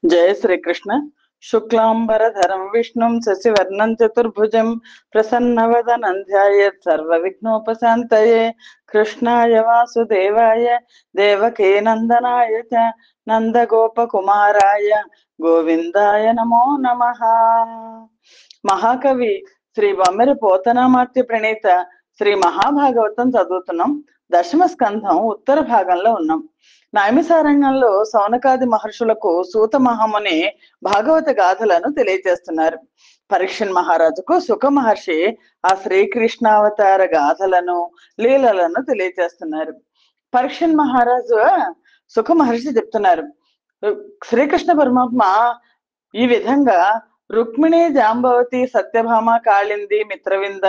जय श्री कृष्ण। शुक्लांबरधरं विष्णुं शशिवर्णं चतुर्भुजं प्रसन्नवदनं ध्यायेत् सर्वविघ्नोपशान्तये। कृष्णाय वासुदेवाय देवकी नंदनाय च नंदगोपकुमाराय गोविंदाय नमो नमः। మహాకవి శ్రీ బొమ్మెర పోతనామాత్య ప్రణీత శ్రీ మహాభాగవతం చదువుతున్నాం. దశమ స్కంధం ఉత్తర భాగంలో ఉన్నాం. నైమిసారణ్యంలో సౌనకాది మహర్షులకు సూత మహాముని భాగవత గాథలను తెలియజేస్తున్నారు. పరీక్షన్ మహారాజుకు సుఖ మహర్షి ఆ శ్రీకృష్ణావతార గాథలను లీలలను తెలియజేస్తున్నారు. పరీక్షన్ మహారాజు సుఖ మహర్షి చెప్తున్నారు, శ్రీకృష్ణ పరమాత్మ ఈ విధంగా రుక్మిణి జాంబవతి సత్యభామ కాళింది మిత్రవింద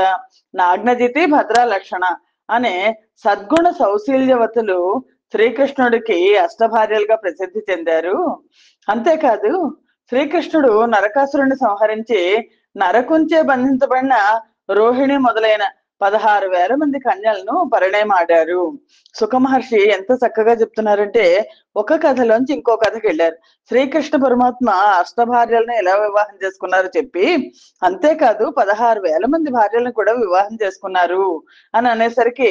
నాగ్నజితి భద్రాలక్షణ అనే సద్గుణ సౌశీల్యవతులు శ్రీకృష్ణుడికి అష్టభార్యలుగా ప్రసిద్ధి చెందారు. అంతేకాదు శ్రీకృష్ణుడు నరకాసురుణ్ణి సంహరించి నరకుంచే బంధించబడిన రోహిణి మొదలైన 16,000 మంది కన్యలను పరిణయమాడారు. సుఖ మహర్షి ఎంత చక్కగా చెప్తున్నారంటే ఒక కథలోంచి ఇంకో కథకి వెళ్ళారు. శ్రీకృష్ణ పరమాత్మ అష్టభార్యలను ఎలా వివాహం చేసుకున్నారో చెప్పి, అంతేకాదు 16,000 మంది భార్యలను కూడా వివాహం చేసుకున్నారు అని అనేసరికి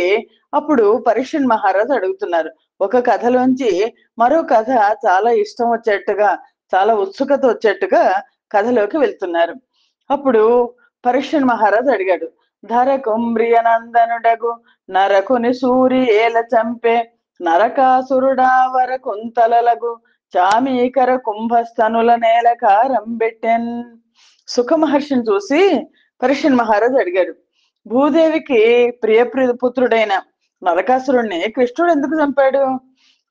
అప్పుడు పరీక్షన్ మహారాజు అడుగుతున్నారు. ఒక కథలోంచి మరో కథ చాలా ఇష్టం వచ్చేట్టుగా, చాలా ఉత్సుకత వచ్చేట్టుగా కథలోకి వెళ్తున్నారు. అప్పుడు పరీక్షన్ మహారాజు అడిగాడు, ధరకుంబ్రియ నందనుడగు నరకుని సూరి ఏల చంపే నరకాసురుడా వరకుంతలలగు చామీకర కుంభస్తనుల నేలకారం బెట్టెన్. సుఖ మహర్షిని చూసి పరీక్షన్ మహారాజు అడిగాడు, భూదేవికి పుత్రుడైన నరకాసురుణ్ణి కృష్ణుడు ఎందుకు చంపాడు?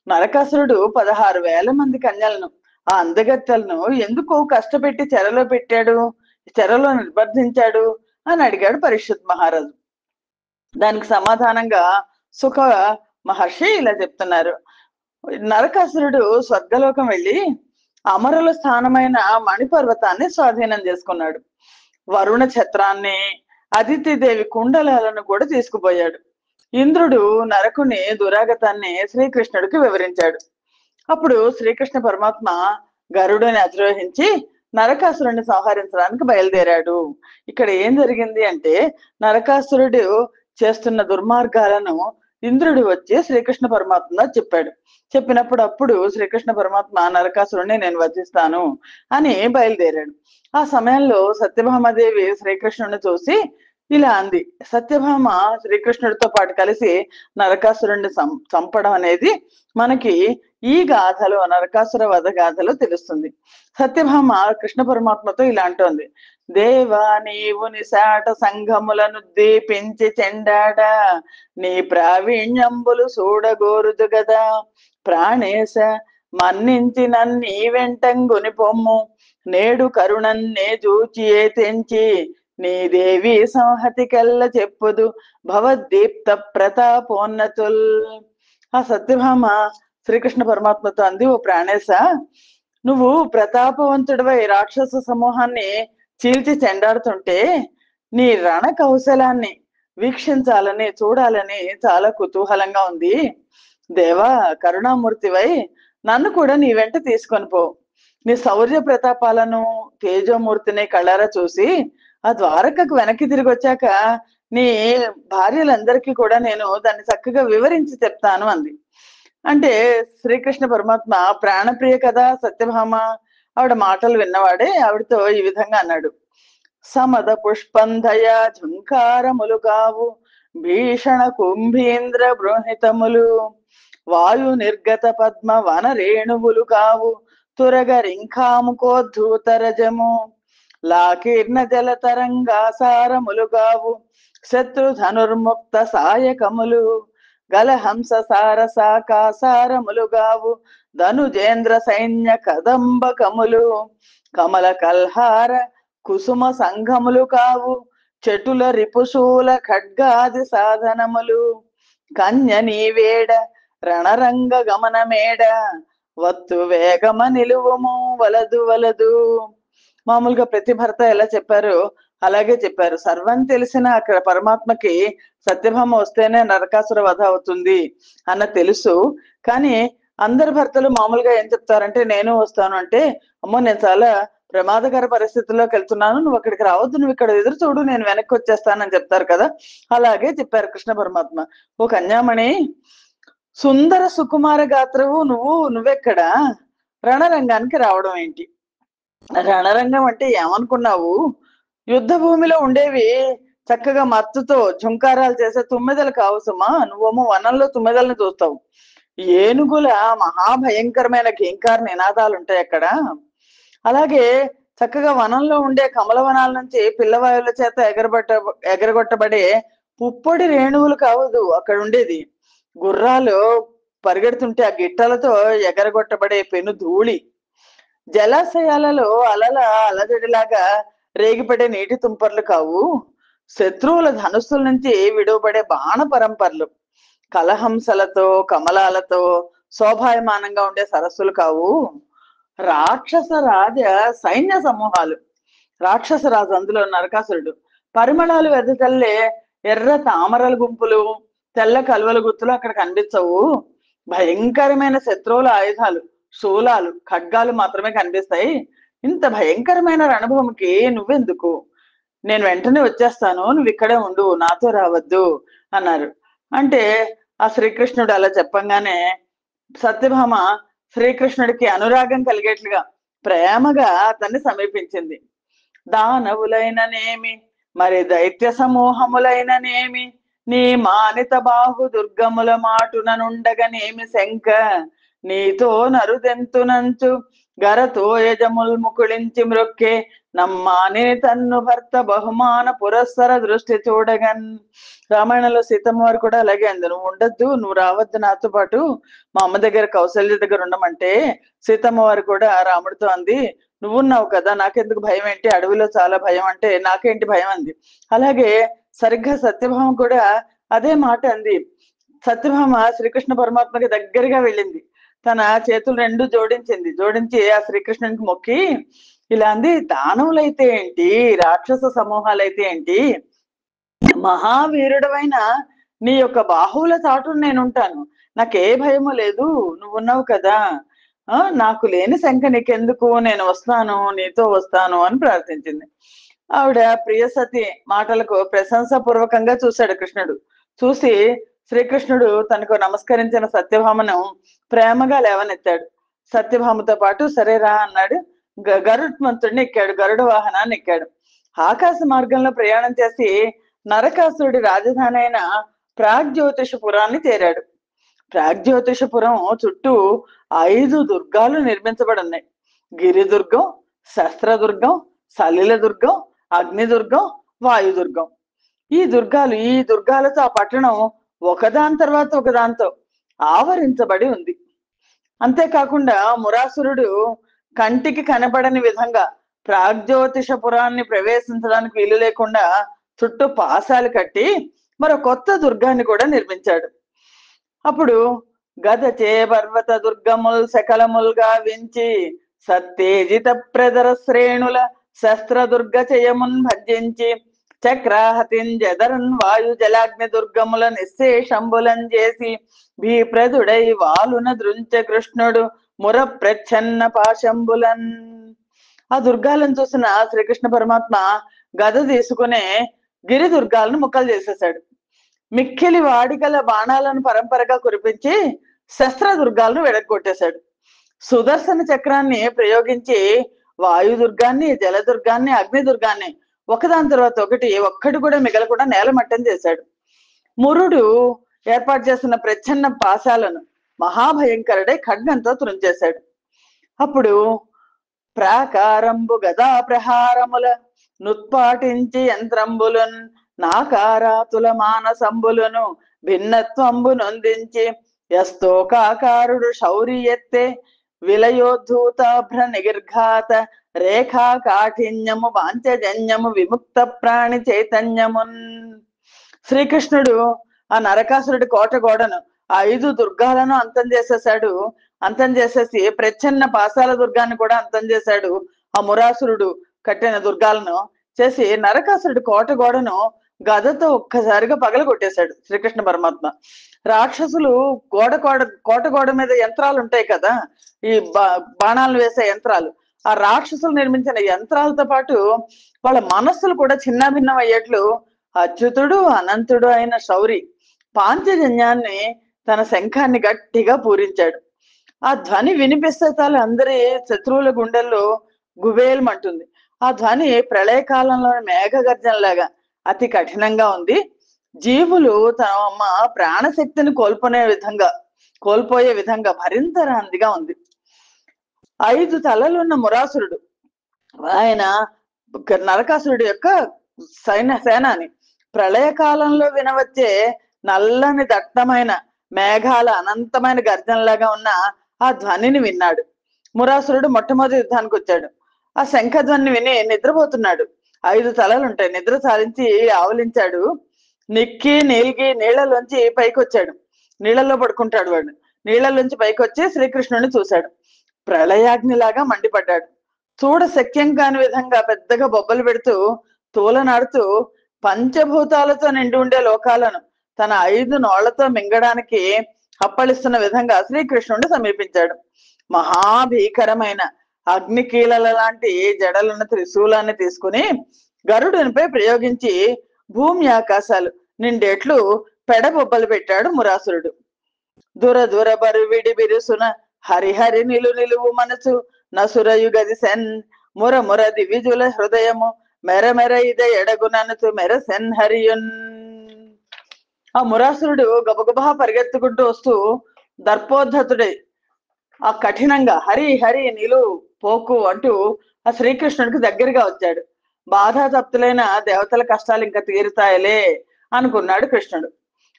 నరకాసురుడు 16,000 మంది కన్యలను, ఆ అందగత్తెలను ఎందుకు కష్టపెట్టి చెరలో పెట్టాడు, చెరలో నిర్బంధించాడు అని అడిగాడు పరీక్షిత్ మహారాజు. దానికి సమాధానంగా సుఖ మహర్షి ఇలా చెప్తున్నారు, నరకాసురుడు స్వర్గలోకం వెళ్ళి అమరుల స్థానమైన మణిపర్వతాన్ని స్వాధీనం చేసుకున్నాడు. వరుణ ఛత్రాన్ని, అదితిదేవి కుండలాలను కూడా తీసుకుపోయాడు. ఇంద్రుడు నరకుని దురాగతాన్ని శ్రీకృష్ణుడికి వివరించాడు. అప్పుడు శ్రీకృష్ణ పరమాత్మ గరుడుని అధిరోహించి నరకాసురుడిని సంహరించడానికి బయలుదేరాడు. ఇక్కడ ఏం జరిగింది అంటే, నరకాసురుడు చేస్తున్న దుర్మార్గాలను ఇంద్రుడు వచ్చి శ్రీకృష్ణ పరమాత్మ చెప్పాడు. చెప్పినప్పుడు అప్పుడు శ్రీకృష్ణ పరమాత్మ నరకాసురుడిని నేను వధిస్తాను అని బయలుదేరాడు. ఆ సమయంలో సత్యభామాదేవి శ్రీకృష్ణుడిని చూసి ఇలా అంది. సత్యభామ శ్రీకృష్ణుడితో పాటు కలిసి నరకాసురుడిని చంపడం అనేది మనకి ఈ గాథలో, నరకాసుర వధ గాథలో తెలుస్తుంది. సత్యభామ కృష్ణ పరమాత్మతో ఇలా అంటోంది, దేవా నీవు నిశాట సంఘములను దీపించి చెండాడ, నీ ప్రావీణ్యంబులు చూడగోరుదు గదా, ప్రాణేశ మన్నించి నన్నీ వెంటంగుని పొమ్ము, నేడు కరుణన్నే చూచియే తెంచి నీ దేవి సంహతికెల్ల చెప్పుదు భవద్దీప్త ప్రతాపోన్నతుల్. ఆ సత్యభామ శ్రీకృష్ణ పరమాత్మతో అంది, ఓ ప్రాణేశ, నువ్వు ప్రతాపవంతుడివై రాక్షస సమూహాన్ని చీల్చి చెండాడుతుంటే నీ రణ కౌశలాన్ని వీక్షించాలని, చూడాలని చాలా కుతూహలంగా ఉంది. దేవా, కరుణామూర్తివై నన్ను కూడా నీ వెంట తీసుకొని పో. నీ శౌర్య ప్రతాపాలను, తేజోమూర్తిని కళ్ళారా చూసి ఆ ద్వారకకు వెనక్కి తిరిగి వచ్చాక నీ భార్యలందరికీ కూడా నేను దాన్ని చక్కగా వివరించి చెప్తాను అంది. అంటే శ్రీకృష్ణ పరమాత్మ ప్రాణప్రియ కదా సత్యభామ, ఆవిడ మాటలు విన్నవాడే ఆవిడతో ఈ విధంగా అన్నాడు, సమద పుష్పంధయ ఝుంకారములు కావు, భీషణ కుంభీంద్ర బృహితములు, వాయు నిర్గత పద్మ వన రేణువులు కావు, తురగ రింఖాముకోద్ధూతరజము, లాకీర్ణ జల తరంగాసారములు కావు, శత్రు ధనుర్ముక్త సాయకములు, గలహంస సారసాకాసారములు గావు, ధనుజేంద్ర సైన్య కదంబకములు, కమల కల్హార కుసుమ సంఘములు కావు, చెటుల రిపుశూల ఖడ్గాది సాధనములు, కన్య నీవేడ రణరంగ గమనమేడ, వత్తు వేగమ నిలువము వలదు వలదు. మామూలుగా ప్రతి భర్త ఎలా చెప్పారు అలాగే చెప్పారు. సర్వం తెలిసిన అక్కడ పరమాత్మకి సత్యభామ వస్తేనే నరకాసుర వధ అవుతుంది అన్న తెలుసు. కానీ అందరి భర్తలు మామూలుగా ఏం చెప్తారంటే, నేను వస్తాను అంటే, అమ్మో నేను చాలా ప్రమాదకర పరిస్థితుల్లోకి వెళ్తున్నాను, నువ్వు అక్కడికి రావద్దు, నువ్వు ఇక్కడ ఎదురు చూడు, నేను వెనక్కి వచ్చేస్తానని చెప్తారు కదా. అలాగే చెప్పారు కృష్ణ పరమాత్మ. ఓ కన్యామణి, సుందర సుకుమార గాత్రవు నువ్వెక్కడ రణరంగానికి రావడం ఏంటి? రణరంగం అంటే ఏమనుకున్నావు? యుద్ధ భూమిలో ఉండేవి చక్కగా మత్తుతో ఝుంకారాలు చేసే తుమ్మెదలు కావు సుమా, నువ్వేమో వనంలో తుమ్మెదలను చూస్తావు. ఏనుగుల మహాభయంకరమైన ఘీంకార నినాదాలు ఉంటాయి అక్కడ. అలాగే చక్కగా వనంలో ఉండే కమలవనాల నుంచి పిల్లవాయుల చేత ఎగరగొట్టబడే పుప్పొడి రేణువులు కావదు అక్కడ ఉండేది. గుర్రాలు పరిగెడుతుంటే ఆ గిట్టలతో ఎగరగొట్టబడే పెను ధూళి. జలాశయాలలో అలజడిలాగా రేగిపడే నీటి తుంపర్లు కావు. శత్రువుల ధనుస్సుల నుంచి విడువబడే బాణ పరంపరలు. కలహంసలతో కమలాలతో శోభాయమానంగా ఉండే సరస్సులు కావు. రాక్షస రాజ సైన్య సమూహాలు. రాక్షస రాజు అందులో నరకాసురుడు. పరిమళాలు వెదజల్లే ఎర్ర తామరల గుంపులు, తెల్ల కలువల గుత్తులు అక్కడ కనిపించవు. భయంకరమైన శత్రువుల ఆయుధాలు, శూలాలు, ఖడ్గాలు మాత్రమే కనిపిస్తాయి. ఇంత భయంకరమైన రణభూమికి నువ్వెందుకు? నేను వెంటనే వచ్చేస్తాను, నువ్వు ఇక్కడే ఉండు, నాతో రావద్దు అన్నారు. అంటే ఆ శ్రీకృష్ణుడు అలా చెప్పంగానే సత్యభామ శ్రీకృష్ణుడికి అనురాగం కలిగేట్లుగా ప్రేమగా అతన్ని సమీపించింది. దానవులైననేమి, మరి దైత్య సమూహములైననేమి, నీ మానిత బాహు దుర్గముల మాటుననుండగనేమి శంక, నీతో నరుదెంతునంచు గరతో యజముల్ ముకుళించి మ్రొక్కే, నమ్మాని తన్ను భర్త బహుమాన పురస్సర దృష్టి చూడగన్. రామాయణంలో సీతమ్మ వారు కూడా అలాగే అంది, నువ్వు ఉండద్దు, నువ్వు రావద్దు నాతో పాటు, మా అమ్మ దగ్గర కౌశల్య దగ్గర ఉండమంటే సీతమ్మ వారు కూడా రాముడితో అంది, నువ్వున్నావు కదా, నాకెందుకు భయం ఏంటి, అడవిలో చాలా భయం అంటే నాకేంటి భయం అంది. అలాగే సరిగ్గా సత్యభామ కూడా అదే మాట అంది. సత్యభామ శ్రీకృష్ణ పరమాత్మకి దగ్గరగా వెళ్ళింది, తన చేతులు రెండు జోడించి ఆ శ్రీకృష్ణునికి మొక్కి ఇలా అంది, దానవులైతే ఏంటి, రాక్షస సమూహాలైతే ఏంటి, మహావీరుడవైన నీ యొక్క బాహువుల చాటును నేనుంటాను, నాకే భయము లేదు, నువ్వున్నావు కదా, నాకు లేని శంక నీకెందుకు, నేను వస్తాను, నీతో వస్తాను అని ప్రార్థించింది. ఆవిడ ప్రియసతి మాటలకు ప్రశంసాపూర్వకంగా చూశాడు కృష్ణుడు. చూసి శ్రీకృష్ణుడు తనకు నమస్కరించిన సత్యభామను ప్రేమగా లేవనెత్తాడు. సత్యభామతో పాటు సరేరా అన్నాడు. గరుత్మంతుడిని ఎక్కాడు, గరుడ వాహనాన్ని ఎక్కాడు. ఆకాశ మార్గంలో ప్రయాణం చేసి నరకాసురుడి రాజధాని అయిన ప్రాగ్జ్యోతిషపురాన్ని చేరాడు. ప్రాగ్జ్యోతిషపురం చుట్టూ 5 దుర్గాలు నిర్మించబడి ఉన్నాయి. గిరిదుర్గం, శస్త్రదుర్గం, సలిలదుర్గం, అగ్నిదుర్గం, వాయుదుర్గం. ఈ దుర్గాలతో ఆ పట్టణం ఒకదాని తర్వాత ఒకదాంతో ఆవరించబడి ఉంది. అంతేకాకుండా మురాసురుడు కంటికి కనబడని విధంగా ప్రాగ్జ్యోతిషపురాన్ని ప్రవేశించడానికి వీలు లేకుండా చుట్టూ పాసాలు కట్టి మరో కొత్త దుర్గాన్ని కూడా నిర్మించాడు. అప్పుడు గదచే పర్వత దుర్గముల్ సకలముల్ గావించి సత్తేజిత ప్రదర శ్రేణుల శస్త్రదుర్గ చయమున్ భజించి చక్రాహతింజదరన్ వాయు జలాగ్ని దుర్గముల నిశ్శేషంబులం చేసి భీప్రదుడై వాలున దృంచ కృష్ణుడు ముర ప్రచ్ఛన్న పాశంబులన్. ఆ దుర్గాలను చూసిన శ్రీకృష్ణ పరమాత్మ గద తీసుకునే గిరి దుర్గాలను ముక్కలు చేసేశాడు. మిక్కిలి వాడిగల బాణాలను పరంపరగా కురిపించి శస్త్ర దుర్గాలను వెడగొట్టేశాడు. సుదర్శన చక్రాన్ని ప్రయోగించి వాయుదుర్గాన్ని, జలదుర్గాన్ని, అగ్నిదుర్గాన్ని ఒకదాని తర్వాత ఒకటి ఒక్కటి కూడా మిగలకుండా నేలమట్టం చేశాడు. మురుడు ఏర్పాటు చేసిన ప్రచ్ఛన్న పాశాలను మహాభయంకరుడై ఖడ్గంతో త్రుంచేశాడు. అప్పుడు ప్రాకారంబు గదా ప్రహారముల నుత్పాటించి యంత్రంబులున్ నాకారాతుల మానసంబులను భిన్నత్వంబు నొందించి యస్తోకాకారుడు శౌరి ఎత్తే విలయోద్ధూతాభ్ర నిగిర్ఘాత రేఖా కాఠిన్యము వాంఛజన్యము విముక్త ప్రాణి చైతన్యమున్. శ్రీకృష్ణుడు ఆ నరకాసురుడి కోట గోడను 5 దుర్గాలను అంతం చేసేసి ప్రచ్ఛన్న పాశాల దుర్గాన్ని కూడా అంతం చేశాడు. ఆ మురాసురుడు కట్టిన దుర్గాలను చేసి నరకాసురుడి కోట గోడను గదతో ఒక్కసారిగా పగలగొట్టేశాడు శ్రీకృష్ణ పరమాత్మ. రాక్షసులు కోట గోడ మీద యంత్రాలు ఉంటాయి కదా, ఈ బాణాలను వేసే యంత్రాలు. ఆ రాక్షసులు నిర్మించిన యంత్రాలతో పాటు వాళ్ళ మనస్సులు కూడా చిన్నాభిన్నం అయ్యేట్లు అచ్యుతుడు అనంతుడు అయిన శౌరి పాంచజన్యాన్ని తన శంఖాన్ని గట్టిగా పూరించాడు. ఆ ధ్వని వినిపిస్తే చాలు అందరి శత్రువుల గుండెల్లో గుబేల్మంటుంది. ఆ ధ్వని ప్రళయకాలంలో మేఘ గర్జనలాగా అతి కఠినంగా ఉంది. జీవులు తమ ప్రాణశక్తిని కోల్పోయే విధంగా మరింత రాందిగా ఉంది. 5 తలలున్న మురాసురుడు, ఆయన నరకాసురుడు యొక్క సేనాని, ప్రళయకాలంలో వినవచ్చే నల్లని దట్టమైన మేఘాల అనంతమైన గర్జనలాగా ఉన్న ఆ ధ్వనిని విన్నాడు. మురాసురుడు మొట్టమొదటి యుద్ధానికి వచ్చాడు. ఆ శంఖధ్వని విని నిద్రపోతున్నాడు. 5 తలలుంటాయి. నిద్ర సాధించి ఆవలించాడు. నిక్కి నీల్గి నీళ్లలోంచి పైకి వచ్చాడు. నీళ్లలో పడుకుంటాడు వాడు. నీళ్లలోంచి పైకి వచ్చి శ్రీకృష్ణుడిని చూశాడు. ప్రళయాగ్నిలాగా మండిపడ్డాడు. చూడ శక్యం కాని విధంగా పెద్దగా బొబ్బలు పెడుతూ తూలనాడుతూ పంచభూతాలతో నిండి ఉండే లోకాలను తన 5 నోళ్లతో మింగడానికి అప్పళిస్తున్న విధంగా శ్రీకృష్ణుడిని సమీపించాడు. మహాభీకరమైన అగ్నికీలల లాంటి జడలున్న త్రిశూలాన్ని తీసుకుని గరుడునిపై ప్రయోగించి భూమి ఆకాశాలు నిండేట్లు పెడబొబ్బలు పెట్టాడు మురాసురుడు. దుర బరువిడి బిరుసున హరిహరి నిలువు మనసు నసురయుగది సెన్ ముర దివిజుల హృదయము మెర ఇద ఎడగుననుతు మెరసెన్ హరియున్. ఆ మురాసురుడు గబగబా పరిగెత్తుకుంటూ వస్తూ దర్పోద్ధతుడై ఆ కఠినంగా హరి నిలు పోకు అంటూ ఆ శ్రీకృష్ణుడికి దగ్గరగా వచ్చాడు. బాధాతప్తులైన దేవతల కష్టాలు ఇంకా తీరుతాయలే అనుకున్నాడు కృష్ణుడు.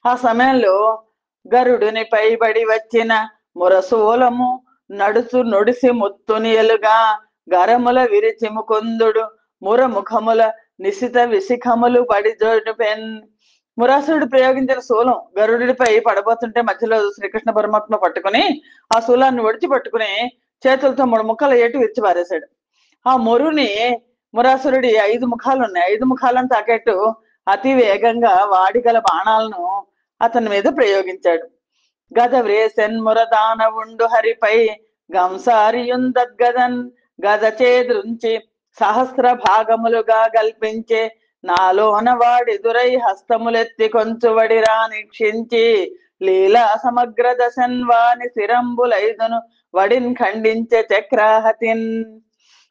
ఆ సమయంలో గరుడుని పైబడి వచ్చిన మురసూలము నొడిసి ముత్తునియలుగా గరముల విరిచి ముకుందుడు ముఖముల నిశిత విశిఖములు పడి జోడు పెన్. మురాసురుడు ప్రయోగించిన శూలం గరుడిపై పడబోతుంటే మధ్యలో శ్రీకృష్ణ పరమాత్మ పట్టుకుని ఆ శూలాన్ని ఒడిచి పట్టుకుని చేతులతో 3 ముక్కలు ఏటు విరిచి పారేశాడు. ఆ మురుని మురాసురుడి 5 ముఖాలు ఉన్నాయి. 5 ముఖాలను తాకేట్టు అతి వేగంగా వాడిగల బాణాలను అతని మీద ప్రయోగించాడు. గద వ్రేసెన్ మురదానవుండు హరిపై గంసారియుందద్గదన్ గద చేద్రుంచి సహస్ర భాగములుగా గల్పించే నాలోన వాడిదురై హస్తములెత్తి కొంచువడిరా నిక్షించి లీలా సమగ్ర దశన్వాని శిరంబులైదును వడిన్ ఖండించే చక్రాహతిన్.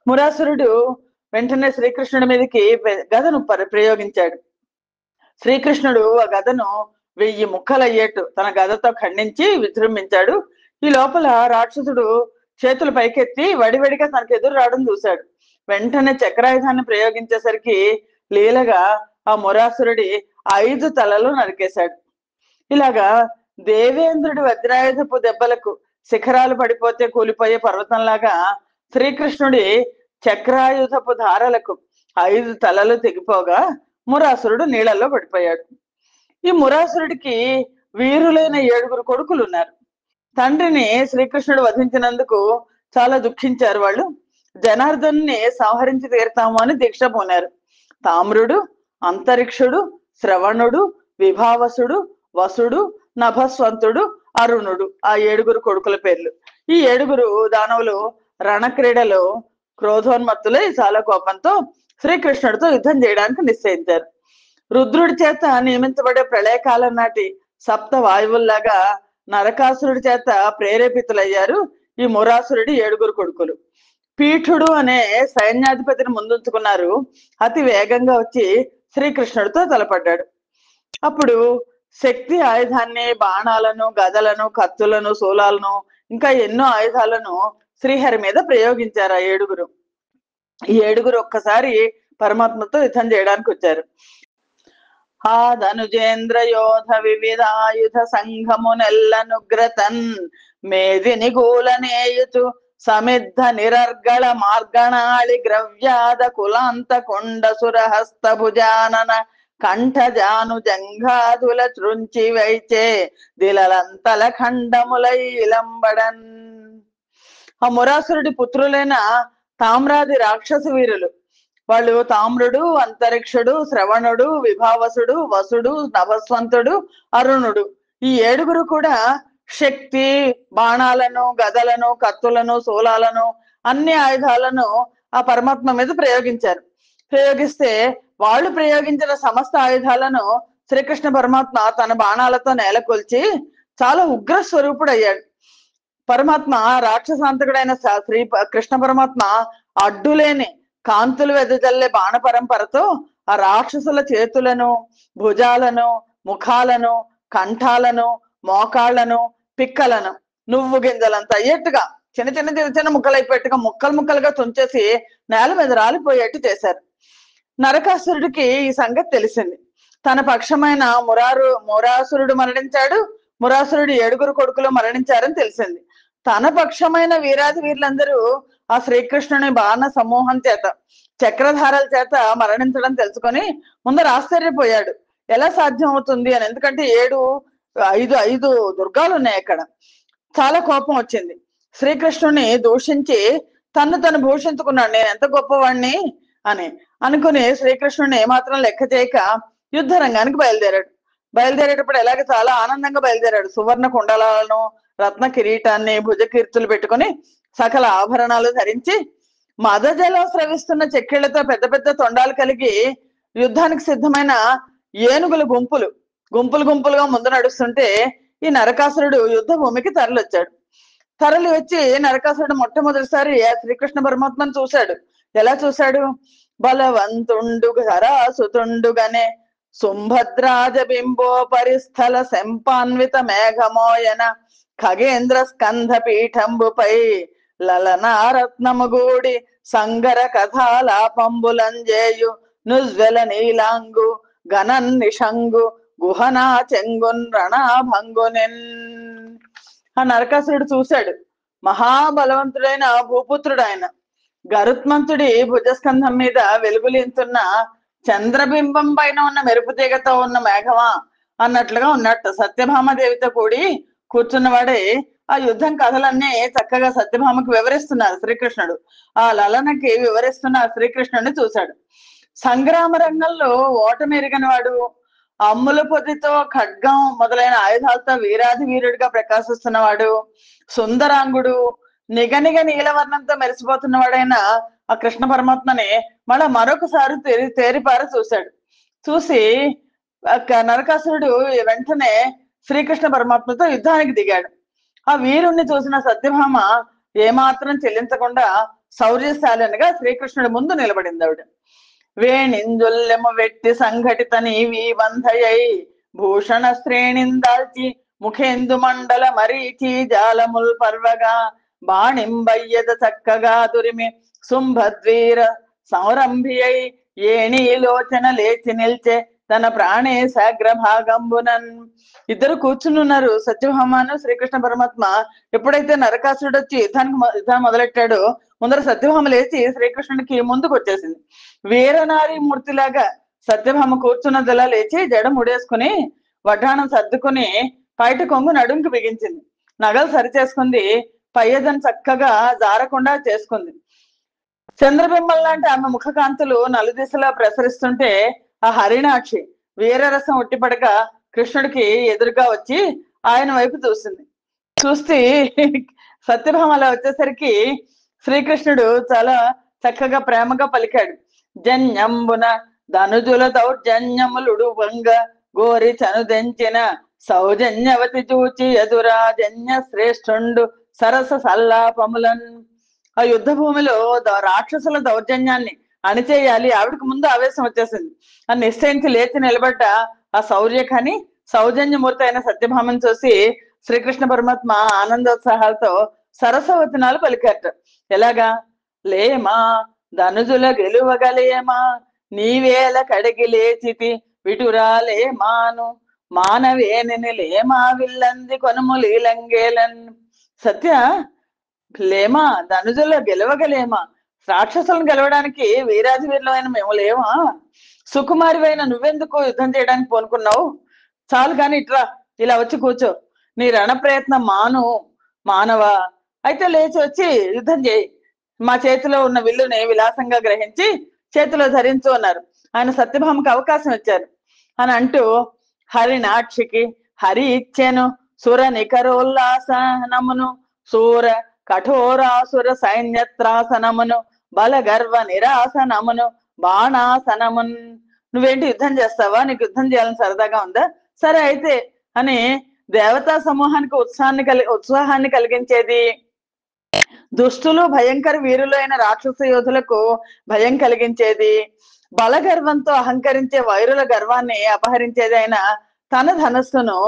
మురాసురుడు వెంటనే శ్రీకృష్ణుడి మీదకి గదను ప్రయోగించాడు. శ్రీకృష్ణుడు ఆ గదను 1000 ముక్కలయ్యేట్టు తన గదతో ఖండించి విజృంభించాడు. ఈ లోపల రాక్షసుడు చేతులు పైకెత్తి వడివడిగా తనకు ఎదురు రావడం చూశాడు. వెంటనే చక్రాయుధాన్ని ప్రయోగించేసరికి లీలగా ఆ మురాసురుడి 5 తలలు నరికేశాడు. ఇలాగా దేవేంద్రుడి వజ్రాయుధపు దెబ్బలకు శిఖరాలు పడిపోతే కూలిపోయే పర్వతంలాగా శ్రీకృష్ణుడి చక్రాయుధపు ధారలకు 5 తలలు తెగిపోగా మురాసురుడు నీళ్లలో పడిపోయాడు. ఈ మురాసురుడికి వీరులైన 7 కొడుకులు ఉన్నారు. తండ్రిని శ్రీకృష్ణుడు వధించినందుకు చాలా దుఃఖించారు. వాళ్ళు జనార్దన్ని సంహరించి తీరుతాము అని దీక్ష పూనారు. తామ్రుడు, అంతరిక్షుడు, శ్రవణుడు, విభావసుడు, వసుడు, నభస్వంతుడు, అరుణుడు ఆ 7 కొడుకుల పేర్లు. ఈ 7 దానవులు రణక్రీడలో క్రోధోన్మత్తులై చాలా కోపంతో శ్రీకృష్ణుడితో యుద్ధం చేయడానికి నిశ్చయించారు. రుద్రుడి చేత నియమించబడే ప్రళయకాలం నాటి 7 వాయువుల్లాగా నరకాసురుడి చేత ప్రేరేపితులయ్యారు ఈ మురాసురుడి 7 కొడుకులు. పీఠుడు అనే సైన్యాధిపతిని ముందుంచుకున్నారు. అతి వేగంగా వచ్చి శ్రీకృష్ణుడితో తలపడ్డాడు. అప్పుడు శక్తి ఆయుధాన్ని, బాణాలను, గదలను, కత్తులను, శూలాలను, ఇంకా ఎన్నో ఆయుధాలను శ్రీహరి మీద ప్రయోగించారు ఆ 7. ఈ 7 ఒక్కసారి పరమాత్మతో యుద్ధం చేయడానికి వచ్చారు. ఆ ధనుజేంద్ర యోధ వివిధాయుధ సంఘమునెల్లనుగ్రతన్ మేదిని గూలనేయుచు సమిద్ధ నిరర్గళ మార్గణాళి గ్రవ్యాద కులాంత కొండ సురహస్త భుజానన కంఠజాను జంఘాదుల తృంచి వైచే దిలలంతల ఖండములై ఇలంబడన్. ఆ మురాసురుడి పుత్రులైన తామ్రాది రాక్షస వీరులు వాళ్ళు తామ్రుడు, అంతరిక్షుడు, శ్రవణుడు, విభావసుడు, వసుడు, నభస్వంతుడు, అరుణుడు ఈ ఏడుగురు కూడా శక్తి, బాణాలను, గదలను, కత్తులను, శూలాలను, అన్ని ఆయుధాలను ఆ పరమాత్మ మీద ప్రయోగించారు. ప్రయోగిస్తే వాళ్ళు ప్రయోగించిన సమస్త ఆయుధాలను శ్రీకృష్ణ పరమాత్మ తన బాణాలతో నేలకొల్చి చాలా ఉగ్ర స్వరూపుడయ్యాడు. పరమాత్మ రాక్షసాంతకుడైన శ్రీ కృష్ణ పరమాత్మ అడ్డులేని కాంతులు వెదజల్లే బాణ పరంపరతో ఆ రాక్షసుల చేతులను, భుజాలను, ముఖాలను, కంఠాలను, మోకాళ్లను, పిక్కలను నువ్వు గింజలంత అయ్యేట్టుగా చిన్న చిన్న చిన్న చిన్న ముక్కలైపోయేట్టుగా ముక్కలు ముక్కలుగా తుంచేసి నేల మీద రాలిపోయేట్టు చేశారు. నరకాసురుడికి ఈ సంగతి తెలిసింది. తన పక్షమైన మురాసురుడు మరణించాడు, మురాసురుడు 7 కొడుకులు మరణించారని తెలిసింది. తన పక్షమైన వీరాది వీరులందరూ ఆ శ్రీకృష్ణుని బాణ సమూహం చేత, చక్రధారల చేత మరణించడం తెలుసుకొని ముందర ఆశ్చర్యపోయాడు. ఎలా సాధ్యం అవుతుంది అని. ఎందుకంటే ఐదు దుర్గాలు ఉన్నాయి అక్కడ. చాలా కోపం వచ్చింది. శ్రీకృష్ణుని దూషించి తను భూషించుకున్నాడు, నేను ఎంత గొప్పవాణ్ణి అని అనుకుని శ్రీకృష్ణుని ఏమాత్రం లెక్క చేయక యుద్ధ రంగానికి బయలుదేరేటప్పుడు ఎలాగ చాలా ఆనందంగా బయలుదేరాడు. సువర్ణ కుండలాలను, రత్న కిరీటాన్ని, భుజకీర్తులు పెట్టుకుని సకల ఆభరణాలు ధరించి మదజలం స్రవిస్తున్న చెక్కిళ్లతో పెద్ద పెద్ద తొండాలు కలిగి యుద్ధానికి సిద్ధమైన ఏనుగుల గుంపులుగా ముందు నడుస్తుంటే ఈ నరకాసురుడు యుద్ధ భూమికి తరలి వచ్చి నరకాసురుడు మొట్టమొదటిసారి శ్రీకృష్ణ పరమాత్మను చూశాడు. ఎలా చూశాడు? బలవంతుండు ధరాసుతుండుగానే సుంభద్రాజ బింబో పరిస్థల శంపాన్విత మేఘమోయన ఖగేంద్ర స్కంధ పీఠంబుపై లలనారత్నముగూడి సంగర కథాలాపంబులంజేయు నుజ్వెల నీలాంగు గణన్ నిషంగు గుహనా చెంగున్ రణభంగునెన్. ఆ నరకాసురుడు చూశాడు. మహాబలవంతుడైన భూపుత్రుడు ఆయన. గరుత్మంతుడి భుజస్కంధం మీద వెలుగులింతున్న చంద్రబింబం పైన ఉన్న మెరుపు తీగతో ఉన్న మేఘమా అన్నట్లుగా ఉన్నట్టు సత్యభామదేవితో కూడి కూర్చున్నవాడే ఆ యుద్ధం కథలన్నీ చక్కగా సత్యభామకు వివరిస్తున్నారు శ్రీకృష్ణుడు. ఆ లలనకి వివరిస్తున్న శ్రీకృష్ణుడిని చూశాడు. సంగ్రామ రంగంలో ఓటమి ఎరిగిన వాడు, అమ్ముల పొదితో ఖడ్గం మొదలైన ఆయుధాలతో వీరాది వీరుడిగా ప్రకాశిస్తున్నవాడు, సుందరాంగుడు, నిగనిగ నీలవర్ణంతో మెరిసిపోతున్నవాడైన ఆ కృష్ణ పరమాత్మని మరొకసారి తేరిపార చూశాడు. చూసి నరకాసురుడు వెంటనే శ్రీకృష్ణ పరమాత్మతో యుద్ధానికి దిగాడు. ఆ వీరుణ్ణి చూసిన సత్యభామ ఏమాత్రం చెల్లించకుండా శౌర్యశాలినిగా శ్రీకృష్ణుడి ముందు నిలబడింది. ఆవిడ వేణింజొల్లెము వెట్టి సంఘటిత నీవి బంధయై భూషణ శ్రేణిందాల్చి ముఖేందు మండల మరీచి జాలముల్ పర్వగా బాణింబయ్యద చక్కగా దురిమి శుంభద్వీర సంరంభియై ఏణీలోచన లేచి నిల్చే తన ప్రాణేశాగ్రభాగంబునన్. ఇద్దరు కూర్చునున్నారు, సత్యభామను శ్రీకృష్ణ పరమాత్మ. ఎప్పుడైతే నరకాసురుడు వచ్చి యుద్ధాన్ని మొదలెట్టాడో ముందర సత్యభామ లేచి శ్రీకృష్ణుడికి ముందుకు వచ్చేసింది. వీరనారి మూర్తిలాగా సత్యభామ కూర్చున్నదిలా లేచి జడ ముడేసుకుని వడ్డాణం సర్దుకుని పైట కొంగు నడుంకి బిగించింది. నగలు సరిచేసుకుంది. పయ్యదని చక్కగా జారకుండా చేసుకుంది. చంద్రబింబం లాంటి ఆమె ముఖకాంతులు నలుదిశలా ప్రసరిస్తుంటే ఆ హరిణాక్షి వీరరసం ఉట్టిపడక కృష్ణుడికి ఎదురుగా వచ్చి ఆయన వైపు చూసింది. చూస్తే సత్యభామ అలా వచ్చేసరికి శ్రీకృష్ణుడు చాలా చక్కగా ప్రేమగా పలికాడు. జన్యంబున ధనుజుల దౌర్జన్యములుడు వంగ గోరి చనుదెంచిన సౌజన్యవతి చూచి ఎదురాజన్య శ్రేష్ఠుండు సరస సల్లాపములన్. ఆ యుద్ధ భూమిలో రాక్షసుల దౌర్జన్యాన్ని అణిచేయాలి, ఆవిడకి ముందు ఆవేశం వచ్చేసింది. ఆ నిశ్చయించి లేచి నిలబడ్డ ఆ శౌర్యఖని సౌజన్యమూర్తి అయిన సత్యభామను చూసి శ్రీకృష్ణ పరమాత్మ ఆనందోత్సాహాలతో సరసవచనాలు పలికారట. ఎలాగా? లేమా ధనుజుల గెలువగలేమా నీవేల కడిగి లేచితి విటురాలేమాను మానవేని లేమా విల్లంది కొనుము లీలంగేలన్. సత్య, లేమా ధనుజుల గెలవగలేమా? రాక్షసులను గెలవడానికి వీరాది వీరులమైన మేము లేమా? సుకుమారివైన నువ్వెందుకు యుద్ధం చేయడానికి పోనుకున్నావు? చాలు కాని ఇట్రా, ఇలా వచ్చి కూర్చో. నీ రణ ప్రయత్నం మానవా అయితే లేచి వచ్చి యుద్ధం చేయి. మా చేతిలో ఉన్న విల్లుని విలాసంగా గ్రహించి చేతిలో ధరించు అన్నారు. ఆయన సత్యభామకు అవకాశం ఇచ్చారు అని అంటూ హరినాక్షికి హరి ఇచ్చెను సుర నికరోల్లాసనమును సూర కఠోరాసుర సైన్యత్రాసనమును బల గర్వ నిరాసనమును బాణాసనమున్. నువ్వేంటి యుద్ధం చేస్తావా, నీకు యుద్ధం చేయాలని సరదాగా ఉందా, సరే అయితే అని దేవతా సమూహానికి ఉత్సాహాన్ని కలిగించేది, దుష్టులు భయంకర వీరులు అయిన రాక్షస యోధులకు భయం కలిగించేది, బలగర్వంతో అహంకరించే వైరుల గర్వాన్ని అపహరించేది అయిన తన ధనస్సును